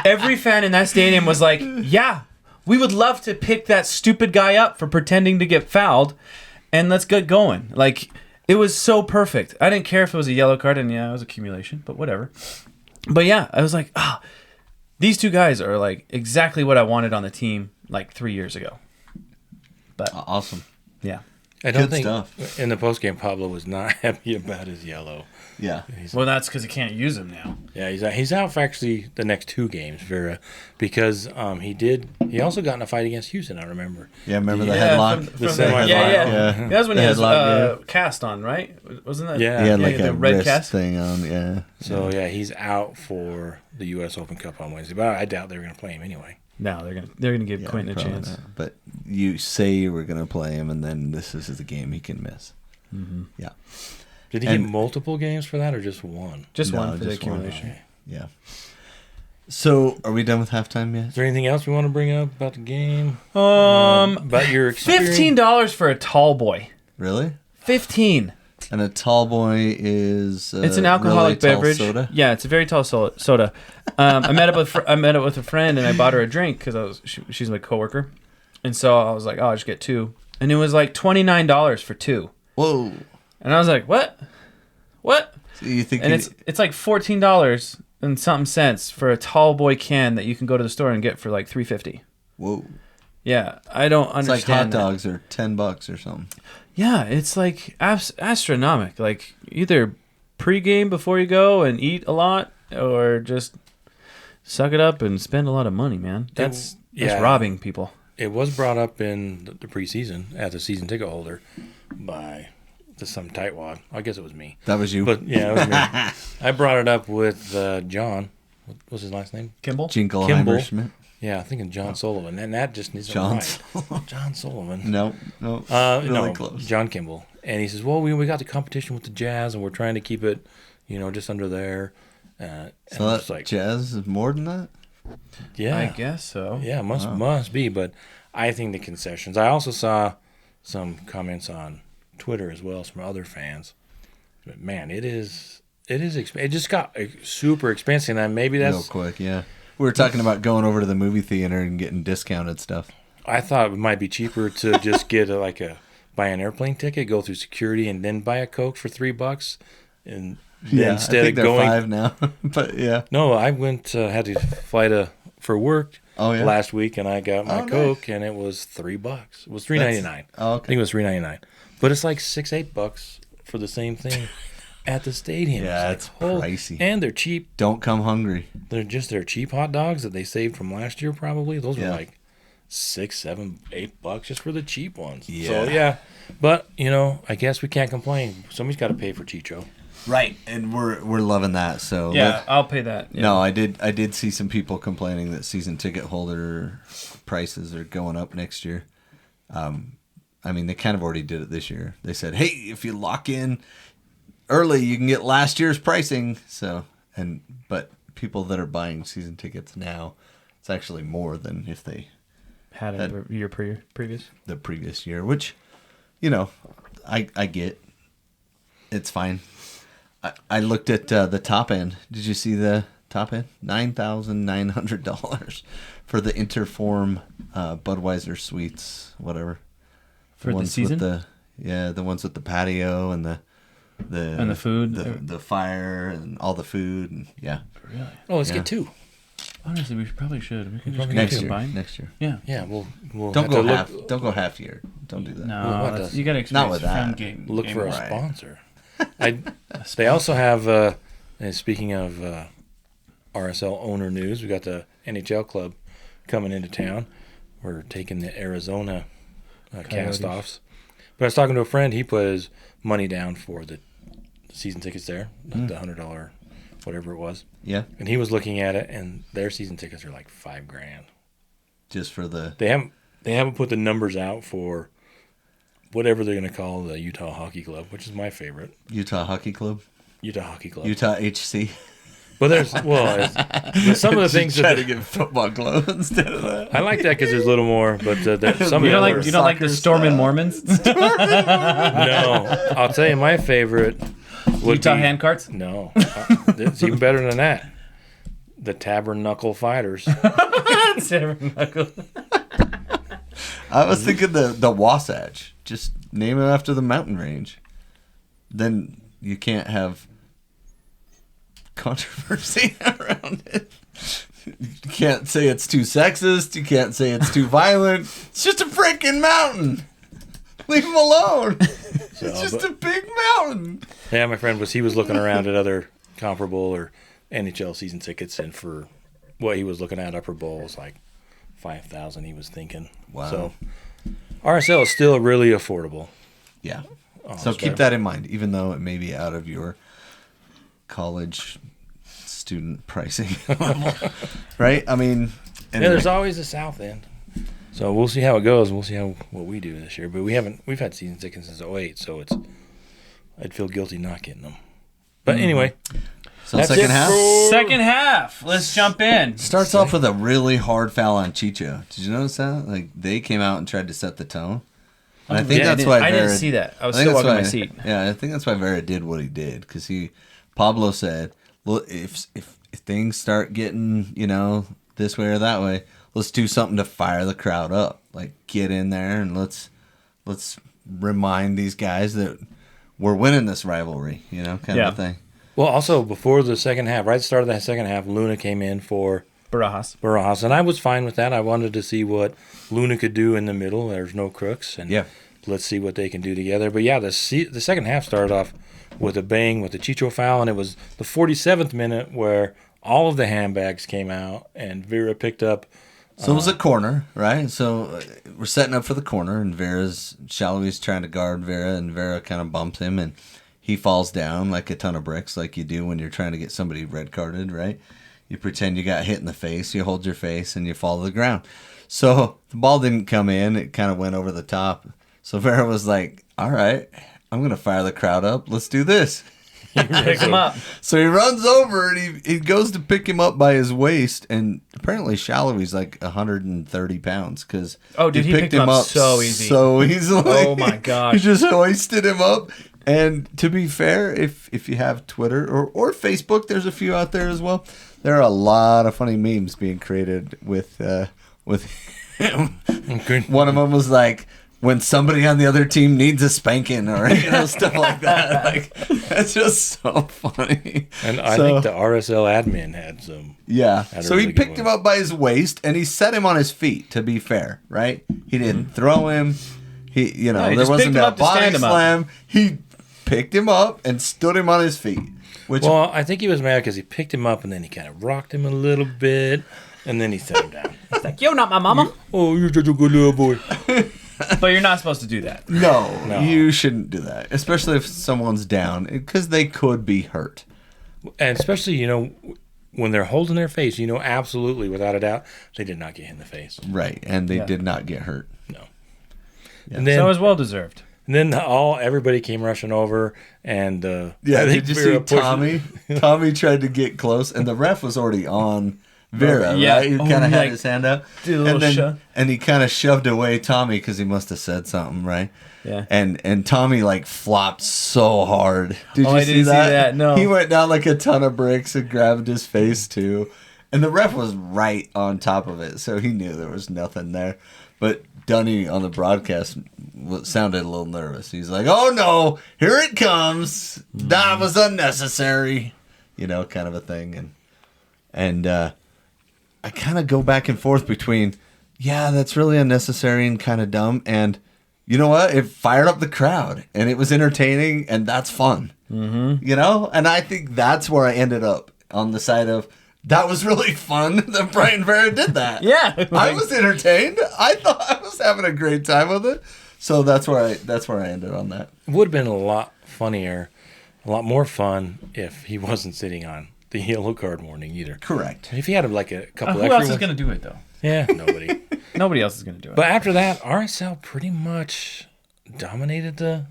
Every fan in that stadium was like, yeah, we would love to pick that stupid guy up for pretending to get fouled, and let's get going. Like, it was so perfect. I didn't care if it was a yellow card, and yeah, it was accumulation, but whatever. But yeah, I was like, these two guys are like exactly what I wanted on the team like 3 years ago. But Awesome. yeah. I don't Good think stuff. in the postgame Pablo was not happy about his yellow. Yeah. Well, that's because he can't use him now. Yeah, he's out for actually the next 2 games, Vera, because he also got in a fight against Houston. I remember. Yeah, remember the headlock? The semi-final. Yeah. Yeah. That was when he The has headlock, cast on, right? Wasn't that? Yeah. He had like the a red wrist cast thing on, yeah. So he's out for the U.S. Open Cup on Wednesday, but I doubt they were going to play him anyway. No, they're gonna give Yeah, Quentin a probably chance. not. But you say you were going to play him, and then this is the game he can miss. Mm-hmm. Yeah. Did he get multiple games for that or just one? Just No, one for the just one. accumulation. Okay. Yeah. So, are we done with halftime yet? Is there anything else we want to bring up about the game? About your experience? $15 for a tall boy. Really? 15. And a tall boy is It's an alcoholic really tall beverage. soda? Yeah, it's a very tall soda. I met up with a friend and I bought her a drink because she's my coworker, and so I was like, oh, I'll just get 2, and it was like $29 for 2, Whoa. and I was like, what? So you think And it's like $14 and something cents for a tall boy can that you can go to the store and get for like $3.50. whoa. Yeah, I don't It's like understand. hot dogs are $10 or something. Yeah, it's like astronomical. Like either pregame before you go and eat a lot, or just suck it up and spend a lot of money, man. That's robbing people. It was brought up in the preseason as a season ticket holder by some tightwad. I guess it was me. That was you. But yeah, it was me. I brought it up with John. What was his last name? Kimball? Kimball. Jingleheimer Schmidt. Yeah, I'm thinking John Sullivan, and that just needs John right. John Sullivan. No, really no, close. John Kimball. And he says, well, we got the competition with the Jazz, and we're trying to keep it, just under there. And So I'm that just like, Jazz is more than that? yeah. I guess so. Yeah, must be. But I think the concessions. I also saw some comments on Twitter as well from other fans. But man, it just got super expensive, and maybe Real that's. quick, yeah. We were talking about going over to the movie theater and getting discounted stuff. I thought it might be cheaper to just get buy an airplane ticket, go through security, and then buy a Coke for $3, and Yeah, instead I think of they're going. 5 now, but yeah. No, I went had to fly for work last week, and I got my Coke, and it was $3. It was $3.99. Oh, okay. I think it was $3.99, but it's like $6-8 for the same thing at the stadium. Yeah, it's it's like, pricey. and they're cheap. Don't come hungry. They're cheap hot dogs that they saved from last year. Probably those were Yeah. like $6, $7, $8 just for the cheap ones. Yeah. So yeah, but I guess we can't complain. Somebody's got to pay for Chicho. Right, and we're loving that. So Yeah, I'll pay that. Yeah. No, I did see some people complaining that season ticket holder prices are going up next year. I mean, they kind of already did it this year. They said, "Hey, if you lock in early, you can get last year's pricing." But people that are buying season tickets now, it's actually more than if they Had it a year previous. the previous year, which I get. It's fine. I looked at the top end. Did you see the top end? $9,900 for the Interform Budweiser Suites, whatever. For the season? With the ones with the patio and the food, the fire and all the food, and yeah. Really? Oh, let's Yeah. get 2. Honestly, we probably should. We could just Probably get Next two year. combined. Next year. Yeah. Yeah, we'll Don't have go to half. Don't go half year. Don't do that. No, Well, what that's- does- you got to experience with that. look for a Right. sponsor. They also have. And speaking of RSL owner news, we got the NHL club coming into town. We're taking the Arizona cast-offs. But I was talking to a friend. He put his money down for the season tickets there, the $100, whatever it was. Yeah, And he was looking at it, and their season tickets are like $5,000. just for the They haven't put the numbers out for whatever they're going to call the Utah Hockey Club, which is my favorite. Utah Hockey Club, Utah Hockey Club. Utah HC. But there's some of the things try that to get football club instead of that. I like that because there's a little more. But some You of don't the like others- the Stormin' Mormons? No, I'll tell you my favorite. Would Utah be, handcarts? No, it's even better than that. The Tabernacle Fighters. I was thinking the Wasatch. Just name it after the mountain range. Then you can't have controversy around it. You can't say it's too sexist. You can't say it's too violent. It's just a freaking mountain. Leave him alone. So, It's just but- a big mountain. Yeah, my friend he was looking around at other comparable or NHL season tickets, and for what he was looking at, upper bowl was like $5,000. He was thinking. Wow. So RSL is still really affordable. Yeah. So keep that in mind, even though it may be out of your college student pricing, right? I mean, Yeah, there's always the South End. So we'll see how it goes. We'll see what we do this year. But we've had season tickets since 2008, so I'd feel guilty not getting them. But anyway, so that's second it half for- Second half. Let's jump in. starts off with a really hard foul on Chicho. Did you notice that? Like they came out and tried to set the tone. And I think Yeah, that's why I didn't Vera- see that. I was I think still that's walking my why- seat. Yeah, I think that's why Vera did what he did because Pablo said, "Well, if things start getting this way or that way, let's do something to fire the crowd up. Like get in there and let's remind these guys that we're winning this rivalry, kind of a thing." Well, also before the second half, right at the start of that second half, Luna came in for Barajas. and I was fine with that. I wanted to see what Luna could do in the middle. There's no crooks, and let's see what they can do together. But yeah, the second half started off with a bang with the Chicho foul, and it was the 47th minute where all of the handbags came out, and Vera picked up. So it was a corner, right? So we're setting up for the corner, and Shallowy's trying to guard Vera, and Vera kind of bumps him, and he falls down like a ton of bricks, like you do when you're trying to get somebody red carded, right? You pretend you got hit in the face, you hold your face, and you fall to the ground. So the ball didn't come in. It kind of went over the top. So Vera was like, all right, I'm going to fire the crowd up. Let's do this. Pick him up. So he runs over, and he goes to pick him up by his waist, and apparently Shallowy's like 130 pounds because He picked him up so easy. So easily. Oh, my gosh. He just hoisted him up. And to be fair, if you have Twitter or Facebook, there's a few out there as well. There are a lot of funny memes being created with him. Okay. One of them was like, when somebody on the other team needs a spanking or stuff like that. Like that's just so funny. And I think the RSL admin had some. Yeah. Had a So really he good picked him one. up by his waist and he set him on his feet. To be fair, right? He didn't throw him. He he there just wasn't picked him a up to body stand him up. slam. He picked him up and stood him on his feet. Which Well, I think he was mad because he picked him up and then he kind of rocked him a little bit, and then he set him down. It's like, you're not my mama. Oh, you're such a good little boy. But you're not supposed to do that. no, you shouldn't do that, especially if someone's down, because they could be hurt. And especially, when they're holding their face, absolutely, without a doubt, they did not get hit in the face. Right, and they did not get hurt. No. Yeah. And then, So it was well deserved. and then everybody came rushing over, and I think did you Vera see pushed- Tommy? Tommy tried to get close, and the ref was already on Vera, Yeah. right? He kind of had like, his hand up, did a little and shove. and he kind of shoved away Tommy because he must have said something, right? Yeah. And Tommy like flopped so hard. Did Oh, you I didn't see that, no. He went down like a ton of bricks and grabbed his face too, and the ref was right on top of it, so he knew there was nothing there. But Dunny on the broadcast sounded a little nervous. He's like, "Oh no, here it comes! That was unnecessary," kind of a thing. And I kind of go back and forth between, yeah, that's really unnecessary and kind of dumb, and you know what? It fired up the crowd, and it was entertaining, and that's fun. Mm-hmm. And I think that's where I ended up on the side of. That was really fun that Brian Vera did that. Yeah. I was entertained. I thought I was having a great time with it. So that's where I ended on that. It would have been a lot funnier, a lot more fun if he wasn't sitting on the yellow card warning either. Correct. If he had like a couple Who extra else is ones- going to do it, though? Yeah, nobody. Nobody else is going to do it. But after that, RSL pretty much dominated the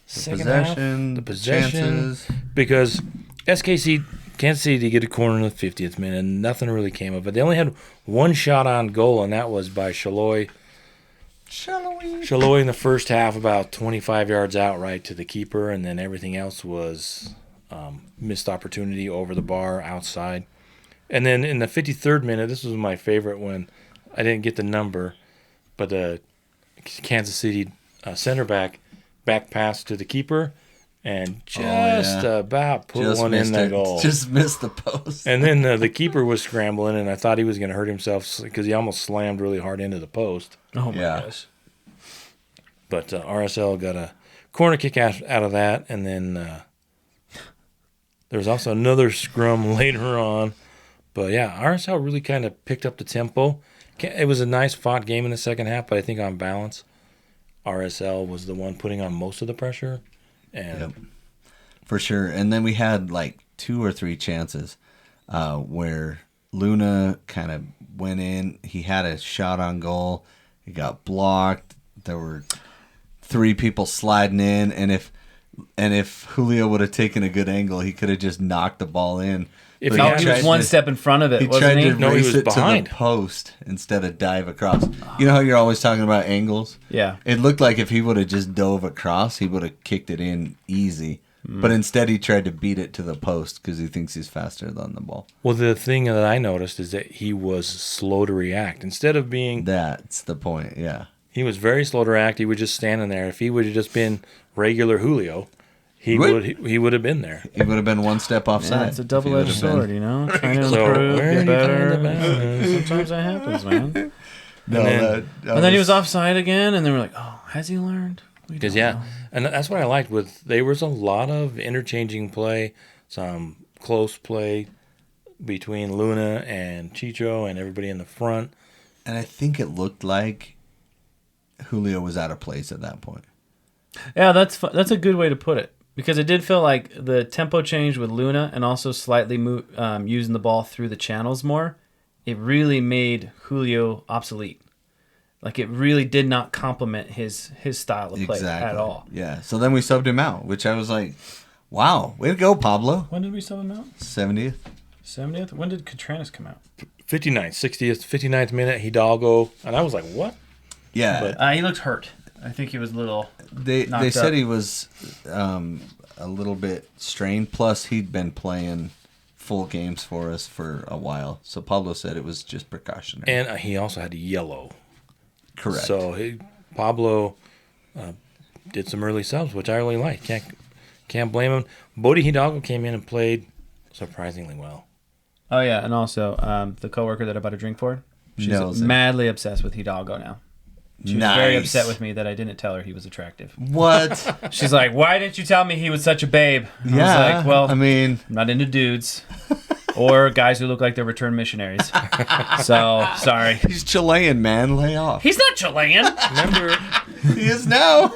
second half. The possession. chances. Because SKC, Kansas City, get a corner in the 50th minute, and nothing really came of it. They only had one shot on goal, and that was by Shallowy. Shallowy in the first half, about 25 yards out right to the keeper, and then everything else was missed opportunity over the bar outside. And then in the 53rd minute, this was my favorite one. I didn't get the number, but the Kansas City center back pass to the keeper and just about put one in that goal. Just missed the post. And then the keeper was scrambling, and I thought he was going to hurt himself because he almost slammed really hard into the post. oh, my Yeah. gosh. But RSL got a corner kick out of that, and then there was also another scrum later on. But yeah, RSL really kind of picked up the tempo. It was a nice fought game in the second half, but I think on balance, RSL was the one putting on most of the pressure. And Yep. For sure. And then we had like 2 or 3 chances where Luna kind of went in. He had a shot on goal. He got blocked. There were 3 people sliding in, and if Julio would have taken a good angle, he could have just knocked the ball in. If But he Oh, had he was tried one to- step in front of it, He wasn't tried he? to No, he race was it behind. to the post instead of dive across. You know how you're always talking about angles? Yeah. It looked like if he would have just dove across, he would have kicked it in easy. Mm. But instead, he tried to beat it to the post because he thinks he's faster than the ball. well, the thing that I noticed is that he was slow to react. Instead of being, That's the point, yeah. he was very slow to react. He was just standing there. If he would have just been regular Julio, he Right. would have been there. He would have been one step offside. Yeah, it's a if he double-edged would have been. sword, you know? Trying to So, improve, where get do you find better. the balance? Sometimes that happens, man. No, And then- that And then he was offside again, and then we're like, oh, has he learned? We Because don't know. and that's what I liked with. There was a lot of interchanging play, some close play between Luna and Chicho and everybody in the front. And I think it looked like Julio was out of place at that point. Yeah, that's a good way to put it. Because it did feel like the tempo change with Luna and also slightly using the ball through the channels more. It really made Julio obsolete. Like, it really did not complement his style of play at all. Yeah. So then we subbed him out, which I was like, wow, way to go, Pablo. When did we sub him out? 70th. 70th? When did Contreras come out? 59th, 60th, 59th minute, Hidalgo. And I was like, what? Yeah. But- He looked hurt. I think he was a little... They knocked said up. he was a little bit strained. Plus, he'd been playing full games for us for a while. So Pablo said it was just precautionary. And he also had yellow. Correct. So Pablo did some early subs, which I really liked. Can't blame him. Bodie Hidalgo came in and played surprisingly well. Oh, yeah, and also the coworker that I bought a drink for, she's Knows him. madly obsessed with Hidalgo now. She was very upset with me that I didn't tell her he was attractive. What? She's like, why didn't you tell me he was such a babe? I was Yeah. like, well, I mean, I'm not into dudes or guys who look like they're returned missionaries. So, sorry. he's Chilean, man. Lay off. He's not Chilean. Remember, He is now.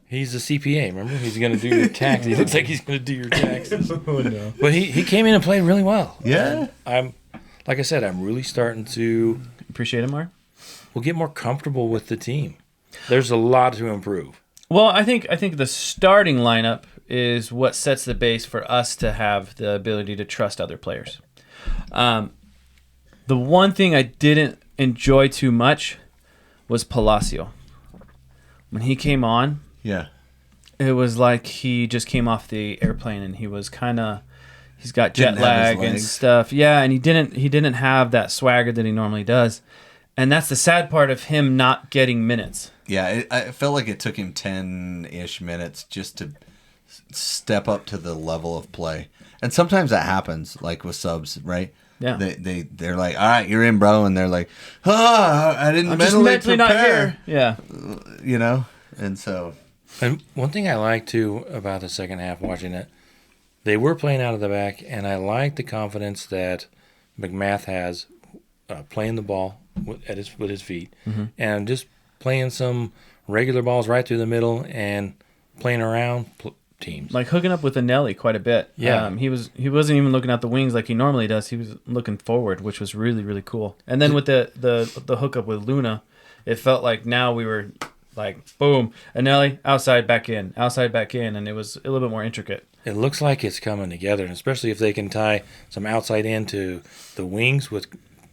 he's a CPA. Remember, he's going to do your taxes. He looks like he's going to do your taxes. Oh, no. But he came in and played really well. Yeah. Like I said, I'm really starting to Appreciate it more. get more comfortable with the team. There's a lot to improve. Well, I think the starting lineup is what sets the base for us to have the ability to trust other players. The one thing I didn't enjoy too much was Palacio. When he came on, Yeah. it was like he just came off the airplane and he was he's got Didn't jet have his lag and legs. stuff. Yeah, and he didn't have that swagger that he normally does. And that's the sad part of him not getting minutes. Yeah, I felt like it took him 10-ish minutes just to step up to the level of play. And sometimes that happens, like with subs, right? Yeah. They're like, all right, you're in, bro. And they're like, I didn't I'm just mentally mentally not prepare. here. Yeah. You know? And so, And one thing I like too about the second half watching it, they were playing out of the back, and I like the confidence that McMath has playing the ball with his feet, and just playing some regular balls right through the middle and playing around teams. Like hooking up with Anelli quite a bit. Yeah. He wasn't even looking at the wings like he normally does. He was looking forward, which was really, really cool. And then with the hookup with Luna, it felt like now we were like, boom, Anelli, outside, back in, and it was a little bit more intricate. It looks like it's coming together, and especially if they can tie some outside into the wings with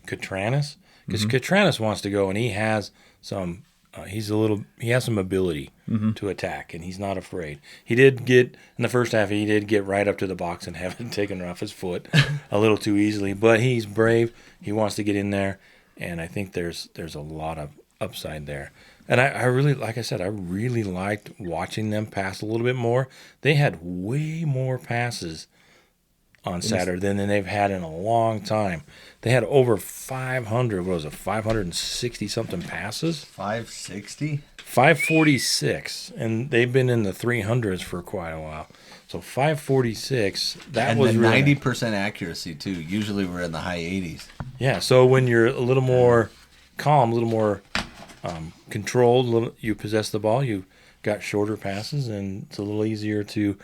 Cotranis, because Cotranis wants to go, and he has some. He has some ability to attack, and he's not afraid. He did get in the first half. He did get right up to the box and have it taken off his foot a little too easily. But he's brave. He wants to get in there, and I think there's a lot of upside there. And I really, like I said, I really liked watching them pass a little bit more. They had way more passes on Saturday than they've had in a long time. They had over 500, what was it, 560-something passes? 560? 546, and they've been in the 300s for quite a while. So 546, that was the really 90% accuracy, too. Usually we're in the high 80s. Yeah, so when you're a little more calm, a little more controlled, you possess the ball, you got shorter passes, and it's a little easier to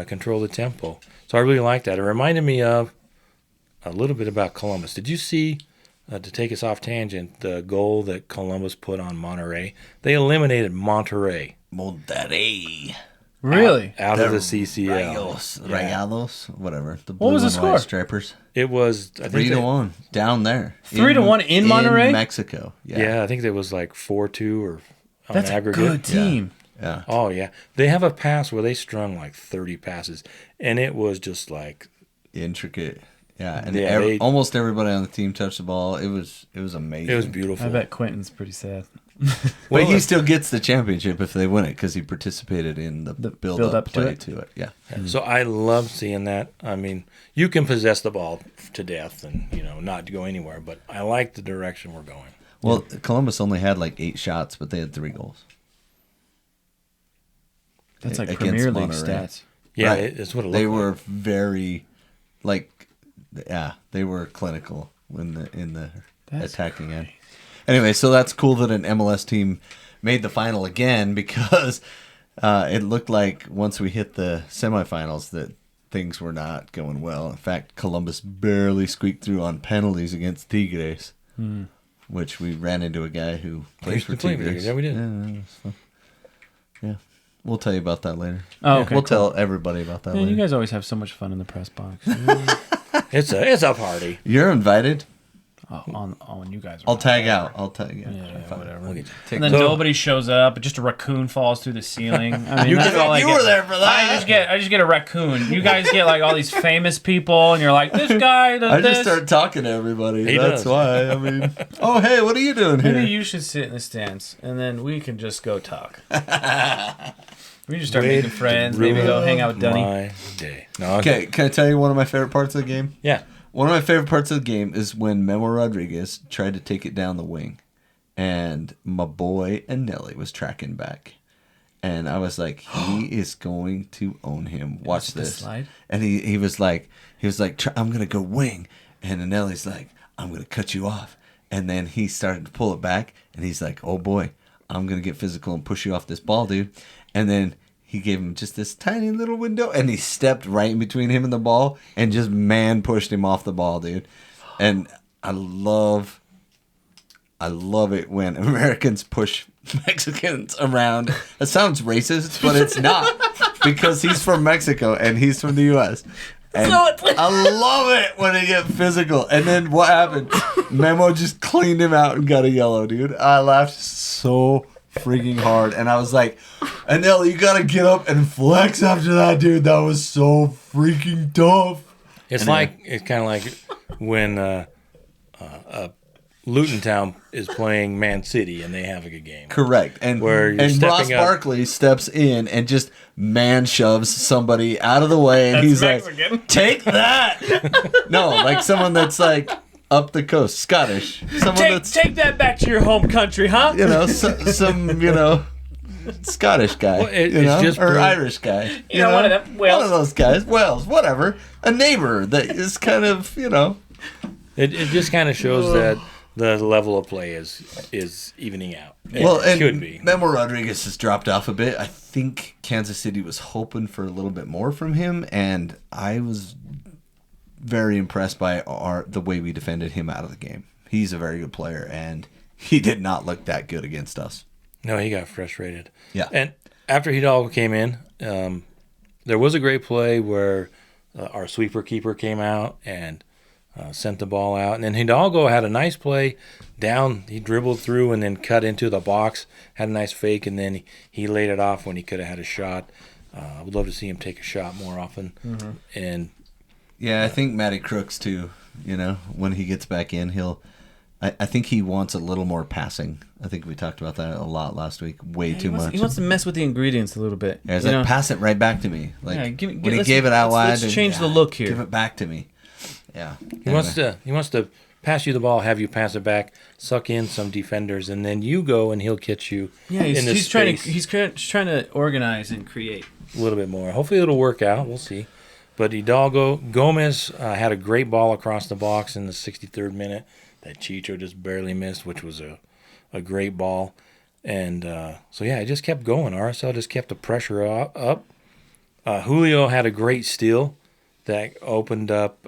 control the tempo. So I really like that. It reminded me of a little bit about Columbus. Did you see, to take us off tangent, the goal that Columbus put on Monterrey? They eliminated Monterrey. Monterrey. Really? Out of the CCL. Rayados, whatever. The What blue was the and score? white stripers. It was, I think 3-1 down there. 3-1 in Monterrey? In Mexico. Yeah, I think it was like 4-2 or on That's a aggregate. good team. Yeah. Oh, yeah. They have a pass where they strung like 30 passes, and it was just like... Intricate. Yeah, and Yeah, almost everybody on the team touched the ball. It was amazing. It was beautiful. I bet Quentin's pretty sad. But he still gets the championship if they win it because he participated in the build-up play to it. Yeah. So I love seeing that. I mean, you can possess the ball to death and, not go anywhere, but I like the direction we're going. Well, Columbus only had like 8 shots, but they had 3 goals. That's like Against Premier League Monterrey. stats. Yeah, Right. it's what it looked They like. were very, they were clinical in the That's attacking end. Anyway, so that's cool that an MLS team made the final again because it looked like once we hit the semifinals that things were not going well. In fact, Columbus barely squeaked through on penalties against Tigres, which we ran into a guy who plays for Tigres. Yeah, we did. Yeah, that was fun. Yeah. We'll tell you about that later. Oh, okay. We'll cool. tell everybody about that Man, later. you guys always have so much fun in the press box. It's a party. You're invited. on you guys. I'll tag out. Yeah, whatever. We'll get you. And then So- nobody shows up. Just a raccoon falls through the ceiling. I mean, You that's get- all I you get. were there for that. I just get a raccoon. You guys get like all these famous people, and you're like, this guy does I this. just start talking to everybody. He That's does. why. I mean, oh hey, what are you doing here? Maybe you should sit in the stands, and then we can just go talk. We just start Way making friends. Maybe go hang out with Dunny. My day. No, Okay, can I tell you one of my favorite parts of the game? Yeah. One of my favorite parts of the game is when Memo Rodriguez tried to take it down the wing, and my boy Anelli was tracking back, and I was like, he is going to own him. Watch the this. slide? And he was like, I'm gonna go wing, and Anelli's like, I'm gonna cut you off, and then he started to pull it back, and he's like, oh boy, I'm gonna get physical and push you off this ball, dude, and then. He gave him just this tiny little window, and he stepped right in between him and the ball, and just pushed him off the ball, dude. And I love it when Americans push Mexicans around. It sounds racist, but it's not because he's from Mexico and he's from the U.S. And I love it when they get physical. And then what happened? Memo just cleaned him out and got a yellow, dude. I laughed so freaking hard, and I was like, Anel, you gotta get up and flex after that, dude. That was so freaking tough. It's kind of like when Luton Town is playing Man City and they have a good game. Correct. And Where you're Ross stepping up. Barkley steps in and just man shoves somebody out of the way, and That's he's Mexican. like, take that. No, like someone that's like up the coast, Scottish. Someone that's Take that back to your home country, huh? some Scottish guy, Well, it's just or proof- Irish guy. You know, one of them. One of Wales. those guys, Wales, whatever. A neighbor that is kind of, It just kind of shows that the level of play is evening out. Well, It and should be. Memo Rodriguez has dropped off a bit. I think Kansas City was hoping for a little bit more from him, and I was very impressed by the way we defended him out of the game. He's a very good player, and he did not look that good against us. No, he got frustrated. Yeah. And after Hidalgo came in, there was a great play where our sweeper keeper came out and sent the ball out. And then Hidalgo had a nice play down. He dribbled through and then cut into the box, had a nice fake, and then he laid it off when he could have had a shot. I would love to see him take a shot more often. Mm-hmm. And Yeah, I think Matty Crooks, too, when he gets back in, he'll I think he wants a little more passing. I think we talked about that a lot last week. Way too much. He wants to mess with the ingredients a little bit. Yeah, he's like, pass it right back to me. Like when he let's- gave it out wide. Let's change the look here. Give it back to me. Yeah. He wants to pass you the ball, have you pass it back, suck in some defenders, and then you go and he'll catch you. Yeah, in he's trying to organize and create a little bit more. Hopefully it'll work out. We'll see. But Hidalgo Gomez had a great ball across the box in the 63rd minute that Chicho just barely missed, which was a great ball. And so yeah, it just kept going. RSL just kept the pressure up. Julio had a great steal that opened up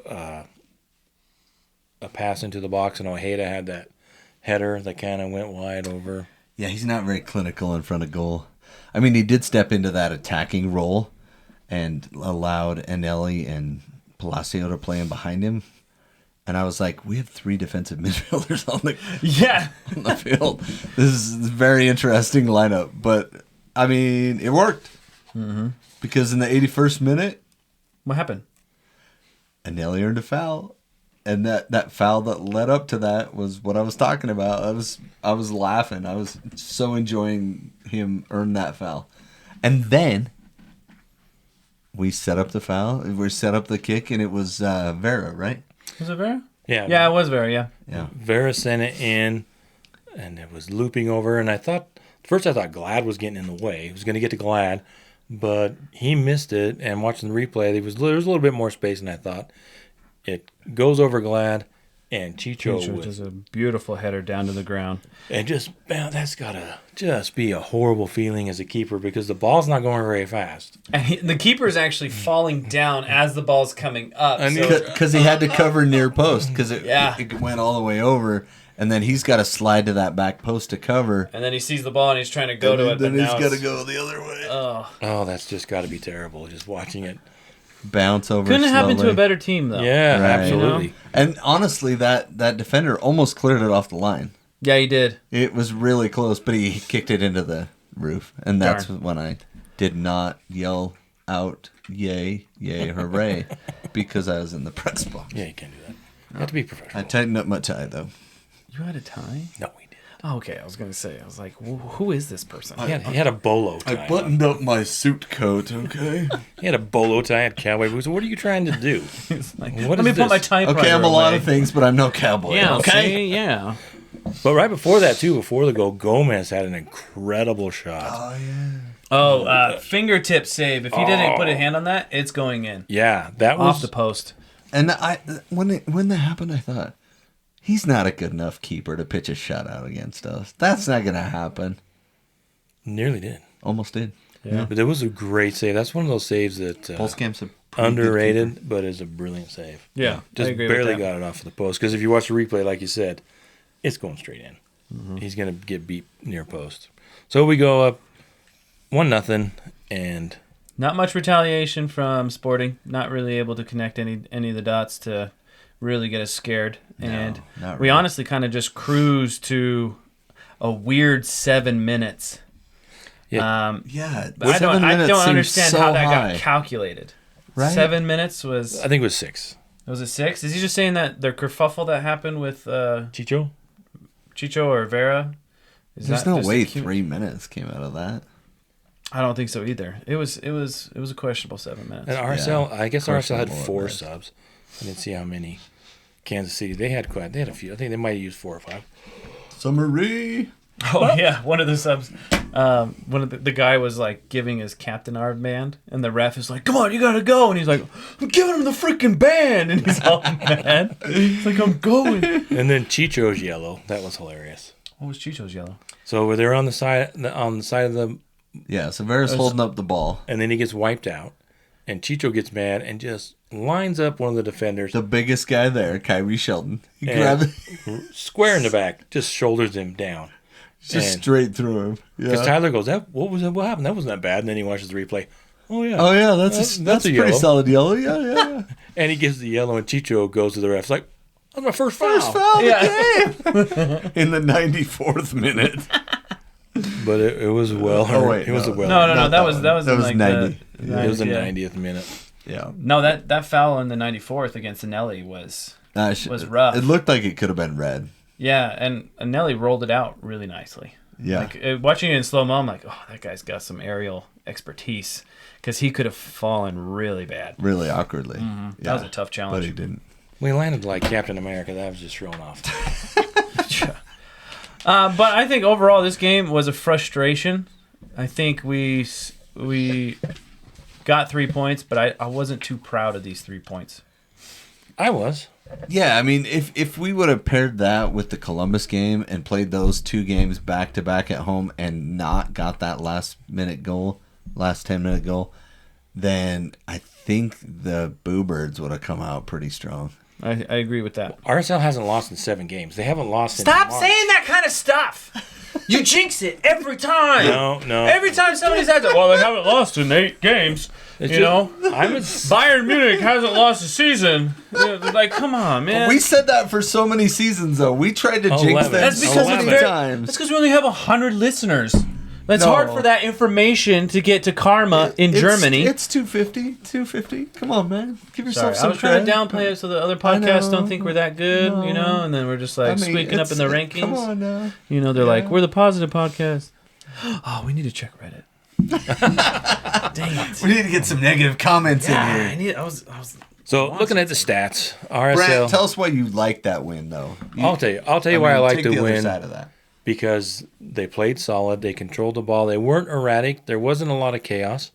a pass into the box, and Ojeda had that header that kind of went wide over. Yeah, he's not very clinical in front of goal. I mean, he did step into that attacking role and allowed Anelli and Palacio to play in behind him. And I was like, we have 3 defensive midfielders on the field. This is a very interesting lineup. But, I mean, it worked. Mm-hmm. Because in the 81st minute, what happened? Anelli earned a foul. And that foul that led up to that was what I was talking about. I was laughing. I was so enjoying him earn that foul. And then we set up the foul. We set up the kick, and it was Vera, right? Was it Vera? Yeah. Yeah, it was Vera, Yeah. Vera sent it in, and it was looping over. And I thought Glad was getting in the way. He was going to get to Glad, but he missed it. And watching the replay, there was a little bit more space than I thought. It goes over Glad, and Chicho does a beautiful header down to the ground. And just, man, that's got to just be a horrible feeling as a keeper because the ball's not going very fast. And the keeper's actually falling down as the ball's coming up. Because he had to cover near post because it went all the way over. And then he's got to slide to that back post to cover. And then he sees the ball and he's trying to go to it. Then he's got to go the other way. Oh, that's just got to be terrible just watching it. Bounce over Couldn't slowly. happen to a better team, though. Yeah, Right. absolutely. You know? And honestly, that defender almost cleared it off the line. Yeah, he did. It was really close, but he kicked it into the roof. And that's when I did not yell out, yay, hooray, because I was in the press box. Yeah, you can't do that. You have to be professional. I tightened up my tie, though. You had a tie? No, we did. Oh, okay, I was going to say. I was like, who is this person? He had a bolo tie. up my suit coat, okay? He had a bolo tie, had cowboy boots. What are you trying to do? Like, What let me is put this? my typewriter Okay, I'm a lot away. of things, but I'm no cowboy. Yeah, okay? see? Yeah. But right before that, too, before the goal, Gomez had an incredible shot. Oh, yeah. Oh, fingertip save. If he didn't put a hand on that, it's going in. Yeah, that Off was the post. And when that happened, I thought, he's not a good enough keeper to pitch a shutout against us. That's not going to happen. nearly did. Almost did. Yeah. But it was a great save. That's one of those saves that Pulscamp's a pretty good underrated, but is a brilliant save. Yeah, Just I agree with barely that. got it off of the post. Because if you watch the replay, like you said, it's going straight in. He's going to get beat near post. So we go up 1-0, and Not much retaliation from Sporting. Not really able to connect any of the dots to really get us scared. And not we really. honestly kind of just cruised to a weird 7 minutes. Yeah. Yeah. But I 7 minutes don't seems understand so how that high. got calculated. Right? 7 minutes was... I think it was 6. Was it 6? Is he just saying that the kerfuffle that happened with Chicho? Chicho or Vera? There's no way 3 minutes came out of that. I don't think so either. It was a questionable 7 minutes. And RSL, I guess RSL had Questionable at 4 best. subs. I didn't see how many. Kansas City, they had a few. I think they might have used 4 or 5. Summary. Oh yeah, one of the subs. One of the guy was like giving his captain armband, and the ref is like, "Come on, you gotta go," and he's like, "I'm giving him the freaking band," and he's all mad. He's like, "I'm going." And then Chicho's yellow. That was hilarious. What was Chicho's yellow? So they're on the side of the, Yeah, so Vera's holding up the ball. and then he gets wiped out, and Chicho gets mad and just lines up one of the defenders, The biggest guy there, Kyrie Shelton. He And- grabbed it square in the back, just shoulders him down. just and- straight through him. Because Yeah. Tyler goes, what was that? What happened? That wasn't that bad. And then he watches the replay. Oh yeah. Oh yeah, that's a That's a pretty yellow. solid yellow. Yeah. And he gives the yellow, and Chicho goes to the ref. It's like, that's my first foul. First foul of the Yeah. game in the 94th minute. But it was well. Oh, wait, it was no. a well. No, Not that that was one. that was That in was like 90. It was the yeah. 90th minute. Yeah. No, that foul in the 94th against Anelli was Was rough. It looked like it could have been red. Yeah, and Nelly rolled it out really nicely. Yeah. Like, watching it in slow-mo, I'm like, oh, that guy's got some aerial expertise. Because he could have fallen really bad. Really awkwardly. Mm-hmm. That was a tough challenge. But he didn't. We landed like Captain America. That was just thrown off. But I think overall this game was a frustration. I think we got 3 points, but I wasn't too proud of these 3 points. I was. Yeah, I mean, if we would have paired that with the Columbus game and played those 2 games back-to-back at home and not got that last 10-minute goal, then I think the Boo-Birds would have come out pretty strong. I agree with that. RSL hasn't lost in 7 games. They haven't lost in Stop March. saying that kind of stuff. You jinx it every time. No. Every time somebody says it, well, they haven't lost in 8 games. Bayern Munich hasn't lost a season. Like, come on, man. We said that for so many seasons, though. We tried to jinx 11. them That's because so it's many times. That's because we only have 100 listeners. It's No. hard for that information to get to Karma in Germany. It's 250. Come on, man. Give yourself Sorry, I some was trying to credit. downplay it so the other podcasts know. don't think we're that good, and then we're just like squeaking up in the rankings. Come on now. They're like, we're the positive podcast. Oh, we need to check Reddit. Dang it. We need to get some negative comments in here. I was So looking at the stats, Brent, RSL. tell us why you like that win, though. I'll tell you why I like take the the other win. side of that. Because they played solid, they controlled the ball, they weren't erratic, there wasn't a lot of chaos.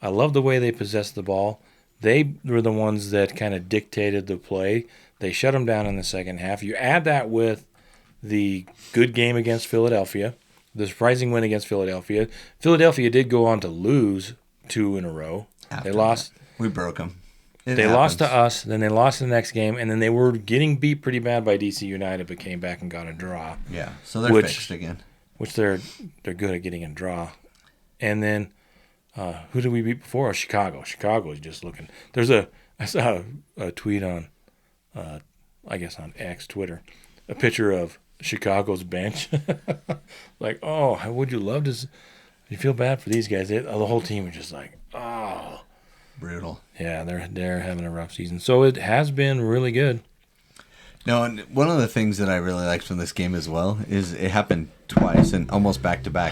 I love the way they possessed the ball. They were the ones that kind of dictated the play. They shut them down in the second half. You add that with the good game against Philadelphia, the surprising win against Philadelphia. Philadelphia did go on to lose 2 in a row. After They lost. We broke them. They lost to us, then they lost the next game, and then they were getting beat pretty bad by DC United, but came back and got a draw. Yeah, so they're fixed again. Which they're good at getting a draw. And then who did we beat before? Chicago. Chicago is just looking. I saw a tweet on, I guess on X, Twitter, a picture of Chicago's bench. Like, oh, how would you love to? You feel bad for these guys. The whole team is just like, oh. Brutal. Yeah, they're having a rough season. So it has been really good. No, and one of the things that I really liked from this game as well is it happened twice and almost back to back.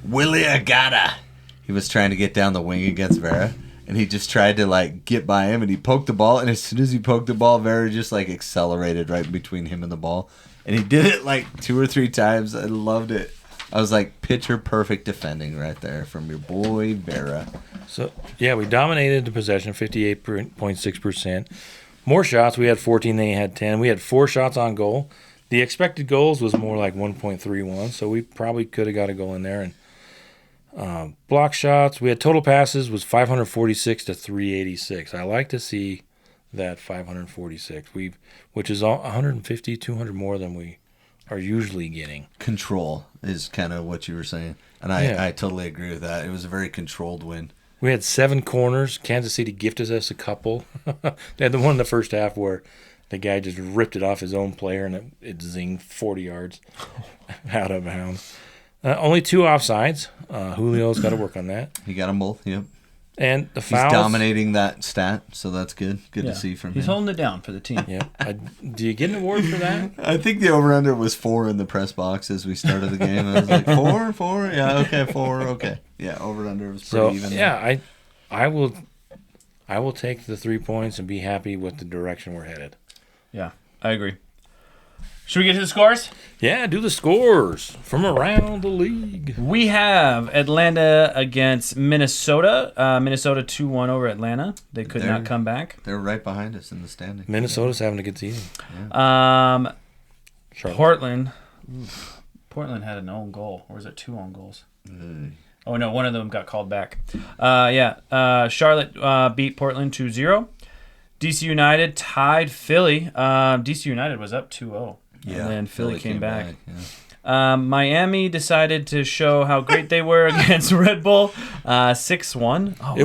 Willie Agata. He was trying to get down the wing against Vera, and he just tried to get by him, and he poked the ball, and as soon as he poked the ball, Vera just accelerated right between him and the ball, and he did it 2 or 3 times. I loved it. I was like, picture perfect defending right there from your boy Vera. So, yeah, we dominated the possession, 58.6%. More shots. We had 14, they had 10. We had 4 shots on goal. The expected goals was more like 1.31, so we probably could have got a goal in there. And block shots, we had total passes was 546 to 386. I like to see that 546, which is 150, 200 more than we are usually getting. Control is kind of what you were saying, and I totally agree with that. It was a very controlled win. We had 7 corners. Kansas City gifted us a couple. They had the one in the first half where the guy just ripped it off his own player and it zinged 40 yards out of bounds. Only 2 offsides. Julio's got to work on that. He got them both, yep. And the fouls. He's dominating that stat, so that's good. Good to see from him. He's holding it down for the team. Yeah. Do you get an award for that? I think the over-under was 4 in the press box as we started the game. I was like, 4? Yeah, okay, 4, okay. Yeah, over-under was pretty even. Yeah, I will take the 3 points and be happy with the direction we're headed. Yeah, I agree. Should we get to the scores? Yeah, do the scores from around the league. We have Atlanta against Minnesota. Minnesota 2-1 over Atlanta. They could not come back. They're right behind us in the standing. Minnesota's having a good season. Yeah. Charlotte. Portland. Portland had an own goal. Or was it 2 own goals? Oh, no, one of them got called back. Charlotte beat Portland 2-0. DC United tied Philly. DC United was up 2-0. Yeah, and then Philly came back. Yeah. Miami decided to show how great they were against Red Bull. 6-1. Oh, It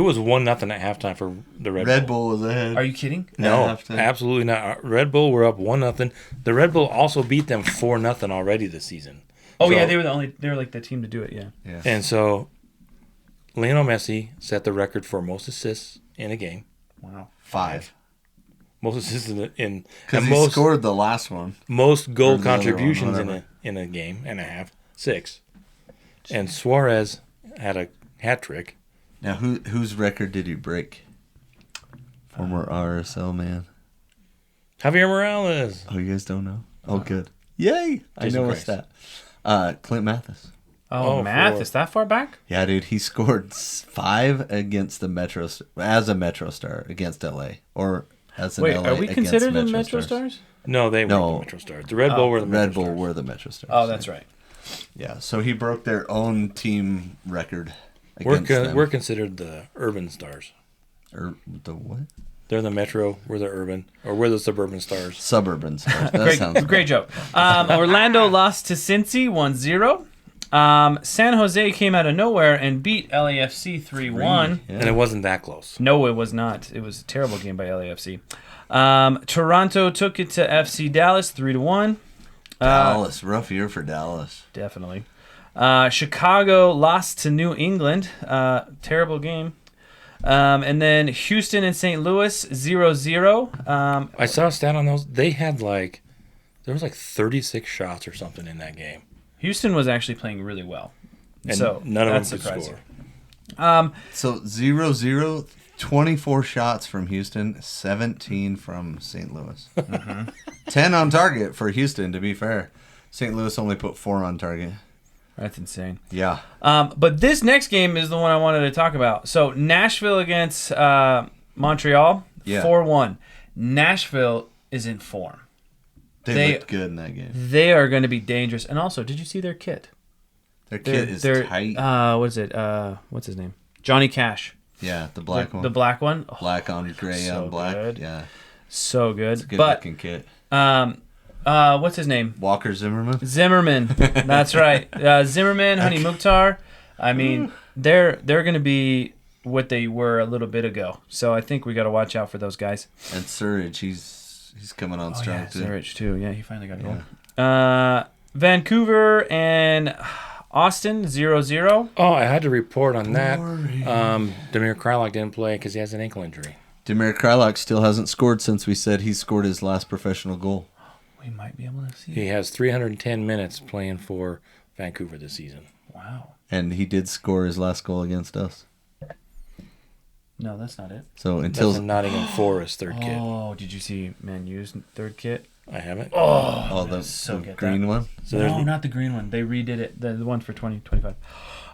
was 1-0 at halftime for the Red Bull. Bull was ahead. Are you kidding? No, At halftime. absolutely not. Red Bull were up 1-0. The Red Bull also beat them 4-0 already this season. Oh, So- yeah, they were like the team to do it, yeah. And so Lionel Messi set the record for most assists in a game. Wow. 5. most assists in Because and he most scored the last one. most goal Or the other one, contributions whatever. in a game and a half, 6. And Suarez had a hat trick. Now, whose record did he break? Former RSL man. Javier Morales. Oh, you guys don't know? Oh, good. Yay! I Jesus know what's Christ. that. Clint Mathis. Oh, Oh, math for- is that far back? Yeah, dude, he scored 5 against the Metro as a Metro Star against LA, or as an Wait, LA are we against considered the Metro Metro Stars. Stars? No, they were No. the Metro Stars. The Red Bull were the Metro Red Bull Stars. were the Metro Stars. Oh, that's right. Yeah, so he broke their own team record We're, against them. we're considered the urban stars. Or the what? They're the Metro, we're the urban, or we're the suburban stars. Suburban Stars. That sounds Great joke. Orlando lost to Cincy 1-0. San Jose came out of nowhere and beat LAFC 3-1. Yeah. And it wasn't that close. No, it was not. It was a terrible game by LAFC. Toronto took it to FC Dallas 3-1. Dallas, rough year for Dallas. Definitely. Chicago lost to New England. Terrible game. And then Houston and St. Louis 0-0. I saw a stat on those. They had there was 36 shots or something in that game. Houston was actually playing really well. And so none of them that's could surprising. score. So 0-0, 24 shots from Houston, 17 from St. Louis. 10 on target for Houston, to be fair. St. Louis only put 4 on target. That's insane. Yeah. But this next game is the one I wanted to talk about. So Nashville against Montreal, Yeah. 4-1. Nashville is in form. They looked good in that game. They are going to be dangerous. And also, did you see their kit? Their kit is tight. What is it? What's his name? Johnny Cash. Yeah, the black one. The black one. Oh, Black on gray so on black. good. Yeah, so good. it's a good But looking kit. what's his name? Walker Zimmerman. Zimmerman. That's right. Zimmerman, Honey Mukhtar. I mean, they're going to be what they were a little bit ago. So I think we got to watch out for those guys. And Surridge, he's coming on strong yeah, too. Surridge too. Yeah, he finally got a goal. Vancouver and Austin 0-0. Oh, I had to report on that. Damir Krylak didn't play because he has an ankle injury. Damir Krylak still hasn't scored since we said he scored his last professional goal. We might be able to see. He has 310 minutes playing for Vancouver this season. Wow. And he did score his last goal against us. No, that's not it. So That's until in Nottingham Forest, third kid. Oh, did you see Man U's third kit? I haven't. the green one. So there's No, not the green one. They redid it. The one for 2025.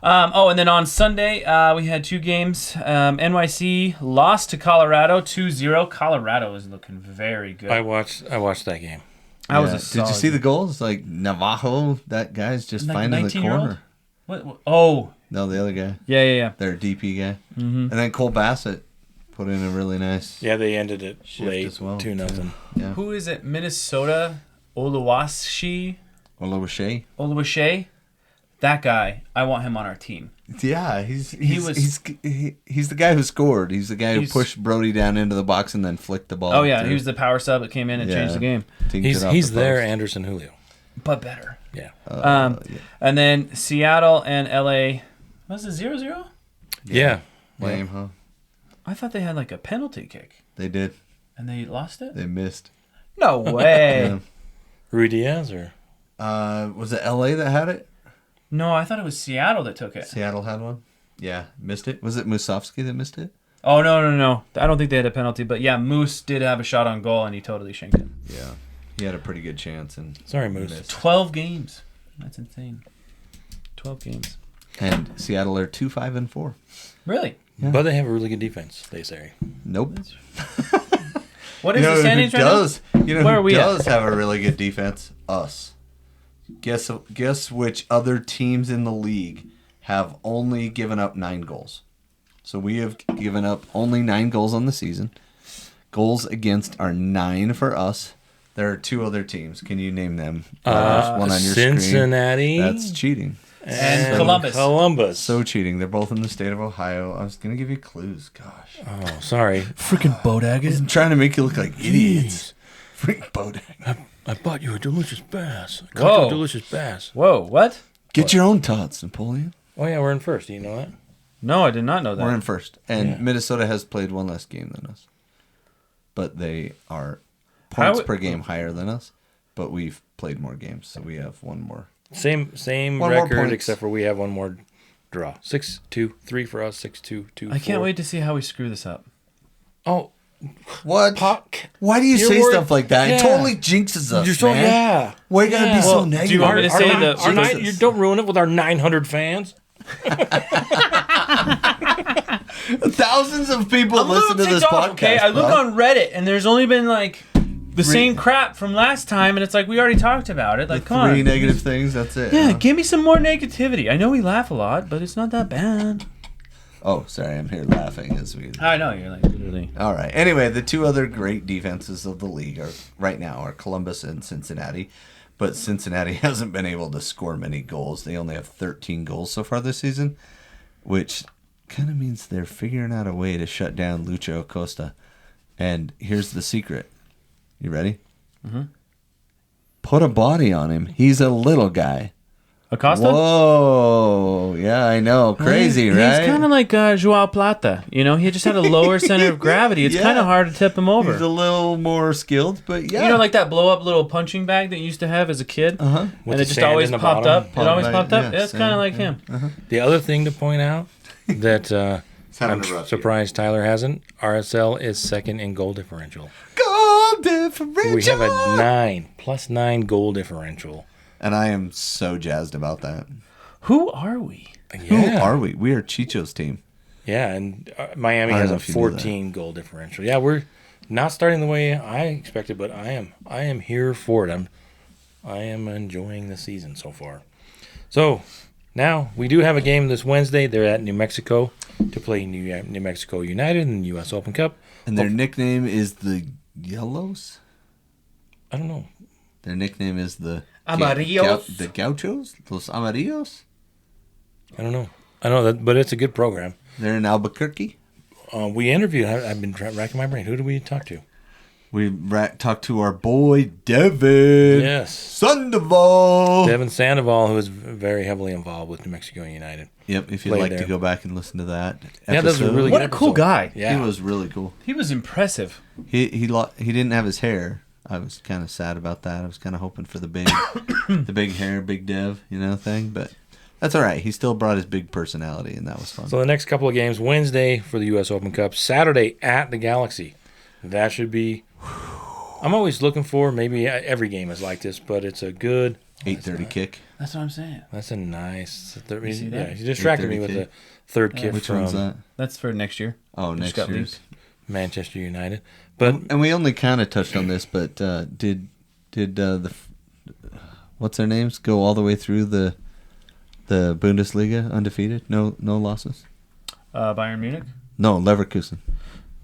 And then on Sunday, we had 2 games. NYC lost to Colorado 2-0. Colorado is looking very good. I watched that game. That was a Did solid you see the game. goals? Like Navajo, that guy's just Like finding the 19-year-old? corner. What? Oh, No, the other guy. yeah. Their DP guy. And then Cole Bassett put in a really nice Yeah, they ended it shift late, as well. 2-0. Yeah. Who is it? Minnesota Oluwaseyi? Oluwaseyi. That guy. I want him on our team. Yeah, he's the guy who scored. He's the guy who He's- pushed Brody down into the box and then flicked the ball. Oh yeah, through. he was the power sub that came in and changed the game, Tinked He's it off the there, post. Anderson Julio. but better. Yeah. Yeah. And then Seattle and LA. Was it 0-0? Yeah. Lame, huh? I thought they had like a penalty kick They did. and they lost it. They missed. No way. Yeah. Rui Diaz or Was it LA that had it? No, I thought it was Seattle that took it. Seattle had one. Yeah, missed it. Was it Musovski that missed it? Oh no! I don't think they had a penalty, but yeah, Moose did have a shot on goal and he totally shanked it. Yeah, he had a pretty good chance and sorry, Moose. missed. 12 games. That's insane. 12 games. And Seattle are 2-5-4. Really? Yeah. But they have a really good defense, they say. Nope. What is the standings right now? Where are we at? does have a really good defense? Us. Guess which other teams in the league have only given up 9 goals. So we have given up only 9 goals on the season. Goals against are 9 for us. There are 2 other teams. Can you name them? There's one on your Cincinnati. screen. That's cheating. And Columbus. Columbus. So cheating. They're both in the state of Ohio. I was going to give you clues. Gosh. Oh, sorry. Freaking Bodaggett. I'm trying to make you look like idiots. Freak Bodag. I bought you a delicious bass. I Whoa. caught you a delicious bass. Whoa, what? Get your own tots, Napoleon. Oh, yeah, we're in first. Do you know that? No, I did not know that. We're in first. And Yeah. Minnesota has played one less game than us. but they are points per game higher than us. But we've played more games, so we have one more. Same One more record, points. except for we have one more draw. 6-2-3 for us. 6-2-2. I can't wait to see how we screw this up. Oh, What? Puck. Why do you You're say worried- stuff like that? Yeah. It totally jinxes us, You're so man. Why you gotta be so negative? do you want me to say the- Our nine, you don't ruin it with our 900 fans. Thousands of people listen to this podcast. Okay, I look bro. on Reddit and there's only been like the same crap from last time, and it's like we already talked about it. Like, come on. 3 negative things. That's it. Yeah, huh? give me some more negativity. I know we laugh a lot, but it's not that bad. Oh, sorry, I'm here laughing as we. I know you're like literally. All right. Anyway, the two other great defenses of the league are right now are Columbus and Cincinnati, but Cincinnati hasn't been able to score many goals. They only have 13 goals so far this season, which kind of means they're figuring out a way to shut down Lucho Acosta. And here's the secret. You ready? Mm-hmm. Put a body on him. He's a little guy. Acosta? Whoa. Yeah, I know. Crazy, right? He's kind of like Joao Plata. You know, he just had a lower center of gravity. It's Yeah. kind of hard to tip him over. He's a little more skilled, but yeah. You know, like that blow-up little punching bag that you used to have as a kid? Uh-huh. With And the it just sand always in the popped bottom. up. It always popped up. Yeah, It's kind of like him. The other thing to point out that having I'm a rough surprised Tyler hasn't, RSL is second in goal differential. Goal differential. We have a +9 goal differential. And I am so jazzed about that. Who are we? Who are we? We are Chicho's team. Yeah, and Miami I don't has know a if you knew that. 14 goal differential. Yeah, we're not starting the way I expected, but I am here for it. I am enjoying the season so far. So now we do have a game this Wednesday. They're at New Mexico to play New Mexico United in the U.S. Open Cup. And their nickname is the Yellows? I don't know. Their nickname is the Amarillos? The Gauchos? Los Amarillos? I don't know. I know that, but it's a good program. They're in Albuquerque. We interviewed. I've been racking my brain. Who did we talk to? We talked to our boy, Devin. Yes, Sandoval. Devin Sandoval, who is very heavily involved with New Mexico United. Yep, if you'd Played like there. to go back and listen to that Yeah, that was a episode. really What good a cool episode. guy. Yeah, He was really cool. He was impressive. He didn't have his hair. I was kind of sad about that. I was kind of hoping for the big hair, big Dev, thing. But that's all right. He still brought his big personality, and that was fun. So the next couple of games, Wednesday for the U.S. Open Cup, Saturday at the Galaxy. That should be. I'm always looking for, maybe every game is like this, but it's a good 8:30 kick. That's what I'm saying. That's a nice. see that? Yeah, you distracted me with 8:30 the third kick Which from one's that? That's for next year. Oh, Just next got year's. leaked. Manchester United. But And we only kind of touched on this, but did the what's their names go all the way through the Bundesliga undefeated? No losses. Bayern Munich? No, Leverkusen.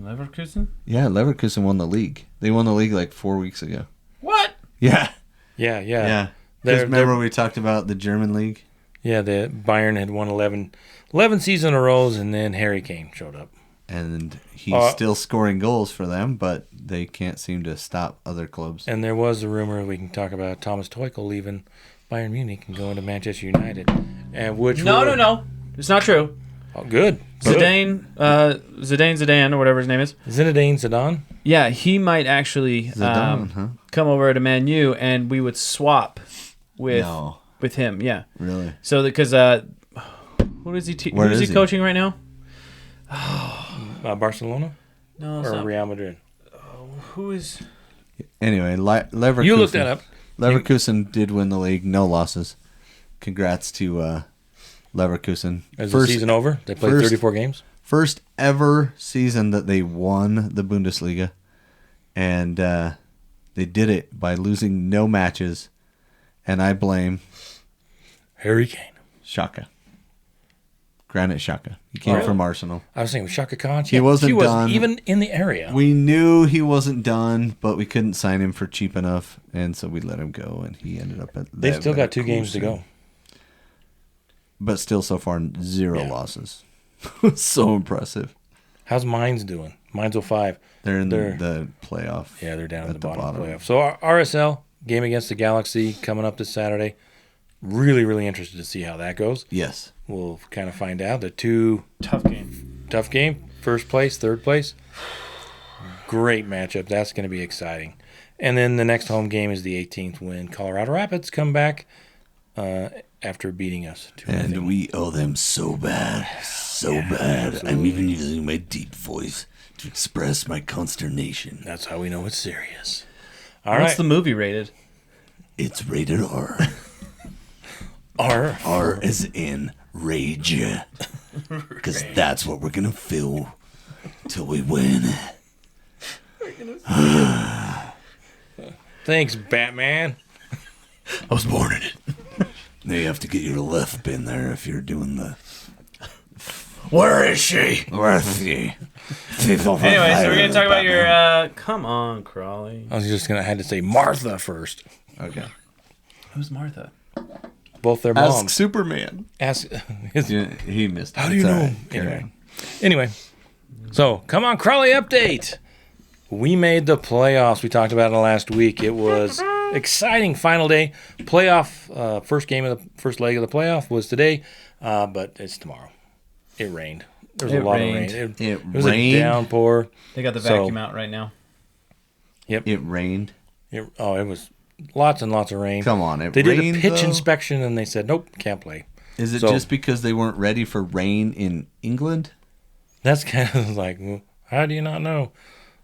Leverkusen? Yeah, Leverkusen won the league. They won the league like 4 weeks ago. What? Yeah. yeah. Because They're- remember we talked about the German league? Yeah, the Bayern had won 11 season in a row, and then Harry Kane showed up. And he's still scoring goals for them, but they can't seem to stop other clubs. And there was a rumor we can talk about Thomas Tuchel leaving Bayern Munich and going to Manchester United, and which No. It's not true. Oh, good. Zidane, or whatever his name is. Zinedine Zidane. Yeah, he might actually Zidane, huh? come over to Man U, and we would swap with No, him. Yeah. really. So because who is he? Where Who is is he he? coaching right now? Barcelona No, it's or not. Real Madrid. Who is? Anyway, Leverkusen. You looked that up. Leverkusen did win the league, no losses. Congrats to Leverkusen. Is the season over? They played 34 games. First ever season that they won the Bundesliga, and they did it by losing no matches. And I blame Harry Kane. Xhaka. Granit Xhaka. He came from Arsenal. I was saying Shaka Khan. He wasn't done. even in the area. We knew he wasn't done, but we couldn't sign him for cheap enough, and so we let him go, and he ended up at They still got 2 games to go. But still, so far, 0 losses. So impressive. How's Mainz doing? Mainz 05. They're in the playoff. Yeah, they're down at the bottom of the playoff. So our RSL game against the Galaxy coming up this Saturday. Really, really interested to see how that goes. Yes. We'll kind of find out. The 2 Tough game. tough game. First place, third place. Great matchup. That's going to be exciting. And then the next home game is the 18th when Colorado Rapids come back after beating us 2-0. And we owe them so bad. So bad. Absolutely. I'm even using my deep voice to express my consternation. That's how we know it's serious. All What's right. the movie rated? It's rated R. R. R as in rage. Because that's what we're going to feel till we win. Thanks, Batman. I was born in it. Now you have to get your left in there if you're doing the... Where is she? Where is she? Anyway, so we're going to talk about your... Come on, Crawley. I was just going to have to say Martha first. Okay. Who's Martha? Both their Ask moms. Superman. Ask. Yeah, he missed it. How do you It's know? all right. Anyway, so come on, Crawley update. We made the playoffs. We talked about it last week. It was exciting final day. Playoff first game of the first leg of the playoff was today, but it's tomorrow. It rained. There was a lot of rain. It was rained? a downpour. They got the vacuum out right now. It rained. It was lots and lots of rain. Come on, it They did rained, a pitch though? inspection and they said, nope, can't play. Is it So- just because they weren't ready for rain in England? That's kind of like, well, how do you not know?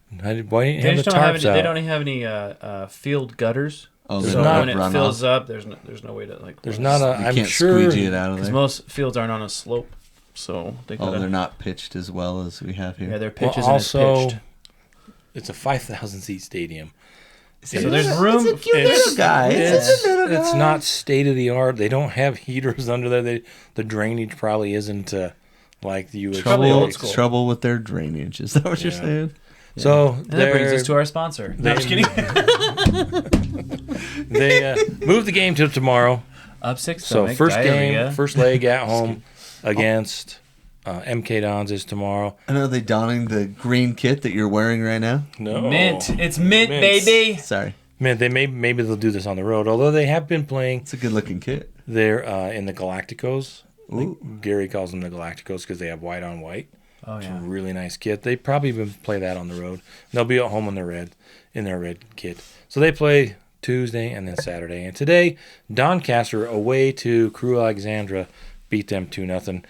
Why didn't you They have the just don't have tarps any, out? they don't have any field gutters. Oh, There's So not when it runoff. fills up, there's no way to like. There's not a. You I'm can't sure. squeegee it out of because there. most fields aren't on a slope, so they Oh, gotta. they're not pitched as well as we have here. Yeah, their Well, pitches also, and it's pitched. it's a 5,000 seat stadium. So there's room. It's, guy. it's not state of the art. They don't have heaters under there. The drainage probably isn't like you would. Probably old expect. school. Trouble with their drainage. Is that what you're Yeah. saying? So And that brings us to our sponsor. No, I'm just kidding. they moved the game to tomorrow. Upsick So stomach, first diarrhea. game, first leg at home against MK Dons is tomorrow. And are they donning the green kit that you're wearing right now? No Mint. It's mint, Mints. baby. Sorry. Man, maybe they'll do this on the road. Although they have been playing It's a good looking kit. there in the Galacticos. I Ooh. think Gary calls them the Galacticos because they have white on white. Oh It's a yeah. really nice kit. They probably even play that on the road. They'll be at home in their red kit. So they play Tuesday and then Saturday. And today, Doncaster away to Crew Alexandra beat them 2-0.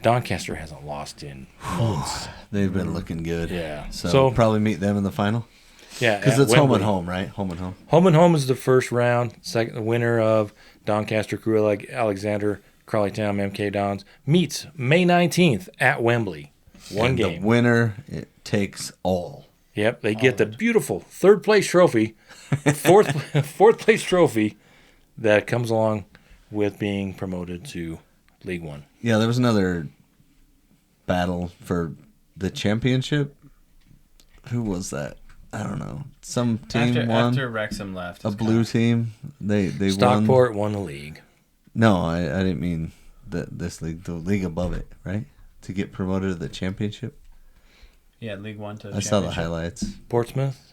Doncaster hasn't lost in months. They've been looking good. Yeah. So, So- probably meet them in the final. Yeah, Because at it's home Wembley. and home, right? Home and home. Home and home is the first round. Second, the winner of Doncaster Crew Alexander Crawley Town MK Dons meets May 19th at Wembley. One And game. The winner, it takes all. Yep, they get the beautiful third place trophy, fourth place trophy that comes along with being promoted to League One. Yeah, there was another battle for the championship. Who was that? I don't know. Some team won. After Wrexham left. A blue team. They won. Stockport won the league. No, I didn't mean this league. The league above it, right? To get promoted to the championship. Yeah, League One to I saw the championship. highlights. Portsmouth?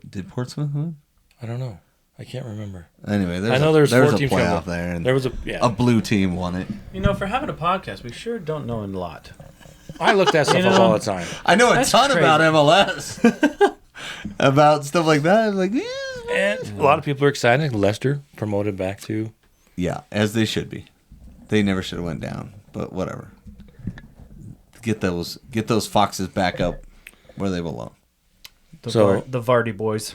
Did Portsmouth win? I don't know. I can't remember. Anyway, I know there's 4 a teams playoff coming. there, and There was a blue team won it. You know, for having a podcast, we sure don't know a lot. I look that stuff You up know, all the time. I know a That's ton crazy. about MLS, about stuff like that. I'm like, And a lot of people are excited. Leicester promoted back to. yeah, as they should be. They never should have went down, but whatever. Get those foxes back up where they belong. The Vardy boys.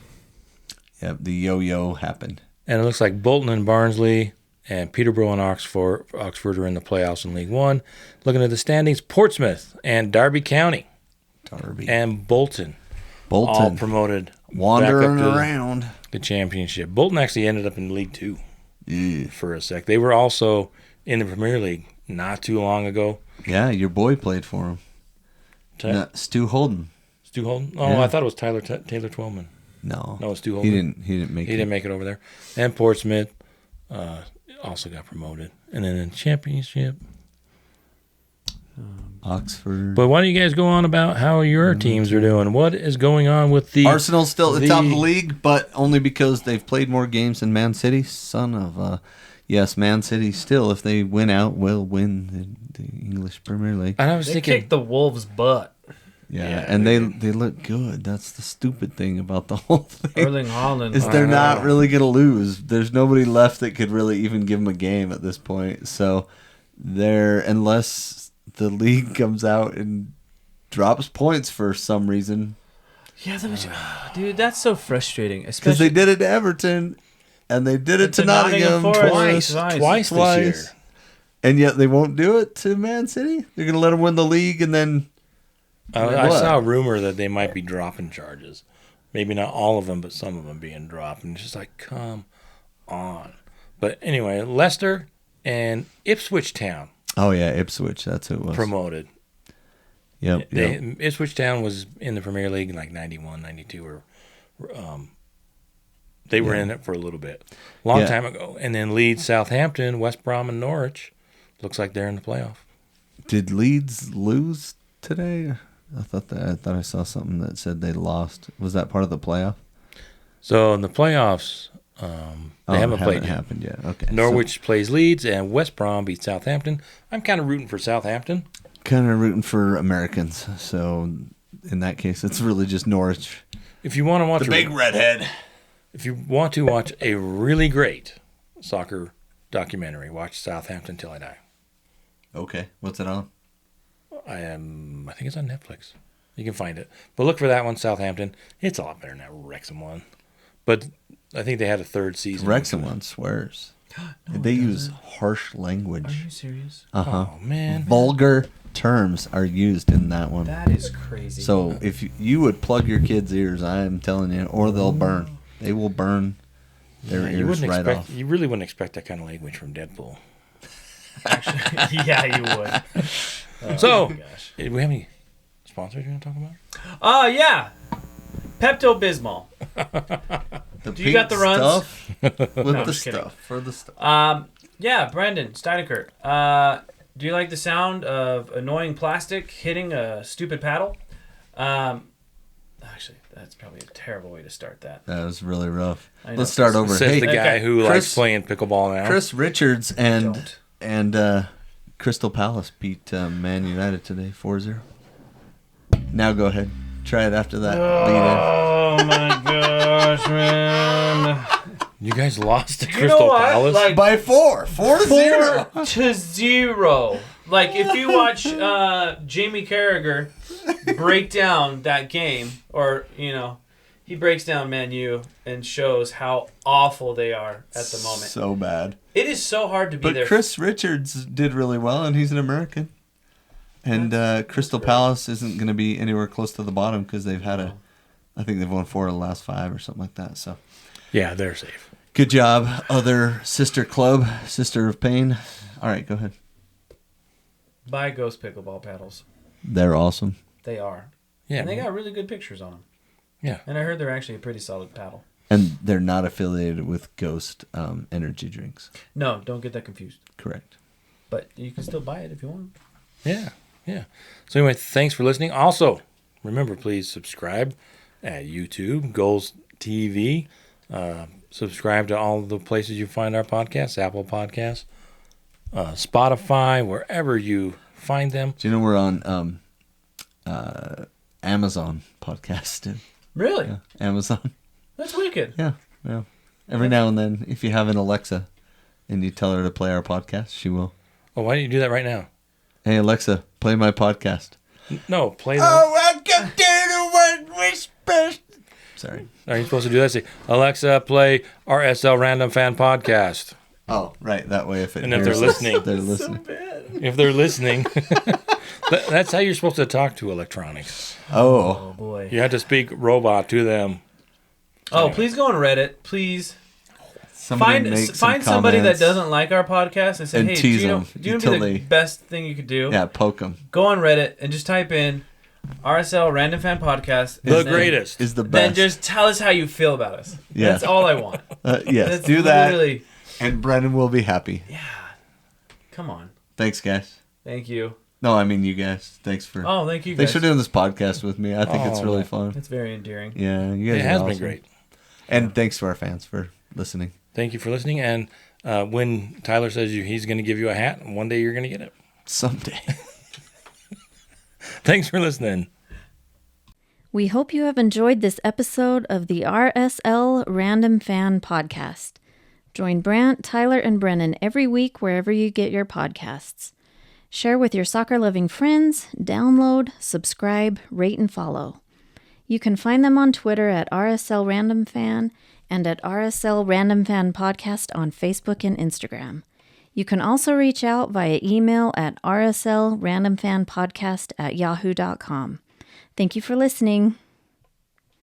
Yeah, the yo-yo happened. And it looks like Bolton and Barnsley and Peterborough and Oxford are in the playoffs in League One. Looking at the standings, Portsmouth and Derby County Derby. and Bolton all promoted wandering back up to around. the championship. Bolton actually ended up in League Two Yeah. for a sec. They were also in the Premier League not too long ago. Yeah, your boy played for him. No, Stu Holden. Stu Holden? Oh, Yeah. I thought it was Taylor Twellman. No, No, it's Stu Holden. He didn't make He it. didn't make it over there. And Portsmouth also got promoted. And then in the championship. Oxford. But why don't you guys go on about how your teams are doing? What is going on with the Arsenal's still at the top of the league, but only because they've played more games than Man City. Son of yes, Man City still, if they win out, will win the English Premier League. And I was They thinking, kicked the Wolves' butt. Yeah, and they look good. That's the stupid thing about the whole thing. Erling Haaland. Is they're not really going to lose. There's nobody left that could really even give them a game at this point. So unless the league comes out and drops points for some reason. Yeah, dude, that's so frustrating. Because they did it to Everton, and they did it to Nottingham twice this year. And yet they won't do it to Man City? They're going to let them win the league and then... I saw a rumor that they might be dropping charges. Maybe not all of them, but some of them being dropped. And it's just like, come on. But anyway, Leicester and Ipswich Town. Oh, yeah, Ipswich. That's who it was. Promoted. Yep. Ipswich Town was in the Premier League in like 91, 92. Or, they were in it for a little bit. Long time ago. And then Leeds, Southampton, West Brom, and Norwich. Looks like they're in the playoff. Did Leeds lose today? I thought I saw something that said they lost. Was that part of the playoff? So in the playoffs, they haven't played yet. Okay. Norwich plays Leeds, and West Brom beats Southampton. I'm kind of rooting for Southampton. Kind of rooting for Americans. So in that case, it's really just Norwich. If you want to watch the big redhead. If you want to watch a really great soccer documentary, watch Southampton Till I Die. Okay. What's it on? I think it's on Netflix. You can find it. But look for that one, Southampton. It's a lot better than that Wrexham one. But I think they had a third season. Wrexham one swears. They use harsh language. Are you serious? Uh-huh. Oh, man. Vulgar terms are used in that one. That is crazy. So if you would plug your kids' ears, I am telling you, or they'll burn. They will burn their ears right off. You really wouldn't expect that kind of language from Deadpool. Actually, yeah, you would. Do we have any sponsors you want to talk about? Yeah. Pepto-Bismol. Do you got the runs? Stuff with No, the just kidding. stuff for the stuff. Yeah, Brendan Steinekert. Do you like the sound of annoying plastic hitting a stupid paddle? Actually, that's probably a terrible way to start that. That was really rough. I know. Let's start over. Says the guy who likes Chris- playing pickleball now. Chris Richards Don't. and Crystal Palace beat Man United today 4-0. Now go ahead. Try it after that. Oh my gosh, man. You guys lost to You Crystal know what? Palace? Like, By 4-0. 4-0. Like, if you watch Jamie Carragher break down that game, or, he breaks down Man U and shows how awful they are at the moment. So bad. It is so hard to be But there. Chris Richards did really well, and he's an American. And Crystal Palace isn't going to be anywhere close to the bottom because they've had I think they've won 4 of the last 5 or something like that. So Yeah, they're safe. good job, other sister club, Sister of Pain. All right, go ahead. Buy Ghost pickleball paddles. They're awesome. They are. Yeah. And they got really good pictures on them. Yeah. And I heard they're actually a pretty solid paddle. And they're not affiliated with Ghost energy drinks. No, don't get that confused. Correct. But you can still buy it if you want. Yeah. Yeah. So anyway, thanks for listening. Also, remember, please subscribe at YouTube, Goals TV. Subscribe to all the places you find our podcasts, Apple Podcasts, Spotify, wherever you find them. Do you know we're on Amazon podcast? Really? Yeah, Amazon. That's wicked. Yeah. Every now and then, if you have an Alexa and you tell her to play our podcast, she will. Oh, why don't you do that right now? Hey, Alexa, play my podcast. No, play the... welcome to the one whispers. Sorry. Are you supposed to do that? Say, Alexa, play RSL Random Fan Podcast. Oh, right. That way, if it And if they're hears us, listening. they're listening. If they're listening, that's how you're supposed to talk to electronics. Oh, Boy. You have to speak robot to them. Oh, please go on Reddit. Please somebody make some find somebody that comments doesn't like our podcast and say, and hey, do tease you know them do you know until the they- best thing you could do? Yeah, poke them. Go on Reddit and just type in RSL Random Fan Podcast. The and then- greatest. Is the Then best. just tell us how you feel about us. Yeah. That's all I want. Yes, That's do that, literally- and Brennan will be happy. Yeah. Come on. Thanks, guys. Thank you. No, I mean you guys. Thanks for Thank you guys. thanks for doing this podcast with me. I think it's really fun. It's very endearing. Yeah, you guys. It are has awesome. been great. And thanks to our fans for listening. Thank you for listening. And when Tyler says he's going to give you a hat, one day you're going to get it. Someday. Thanks for listening. We hope you have enjoyed this episode of the RSL Random Fan Podcast. Join BRandt, Tyler, and Brennan every week wherever you get your podcasts. Share with your soccer-loving friends, download, subscribe, rate, and follow. You can find them on Twitter at RSL Random Fan and at RSL Random Fan Podcast on Facebook and Instagram. You can also reach out via email at rslrandomfanpodcast@yahoo.com. Thank you for listening.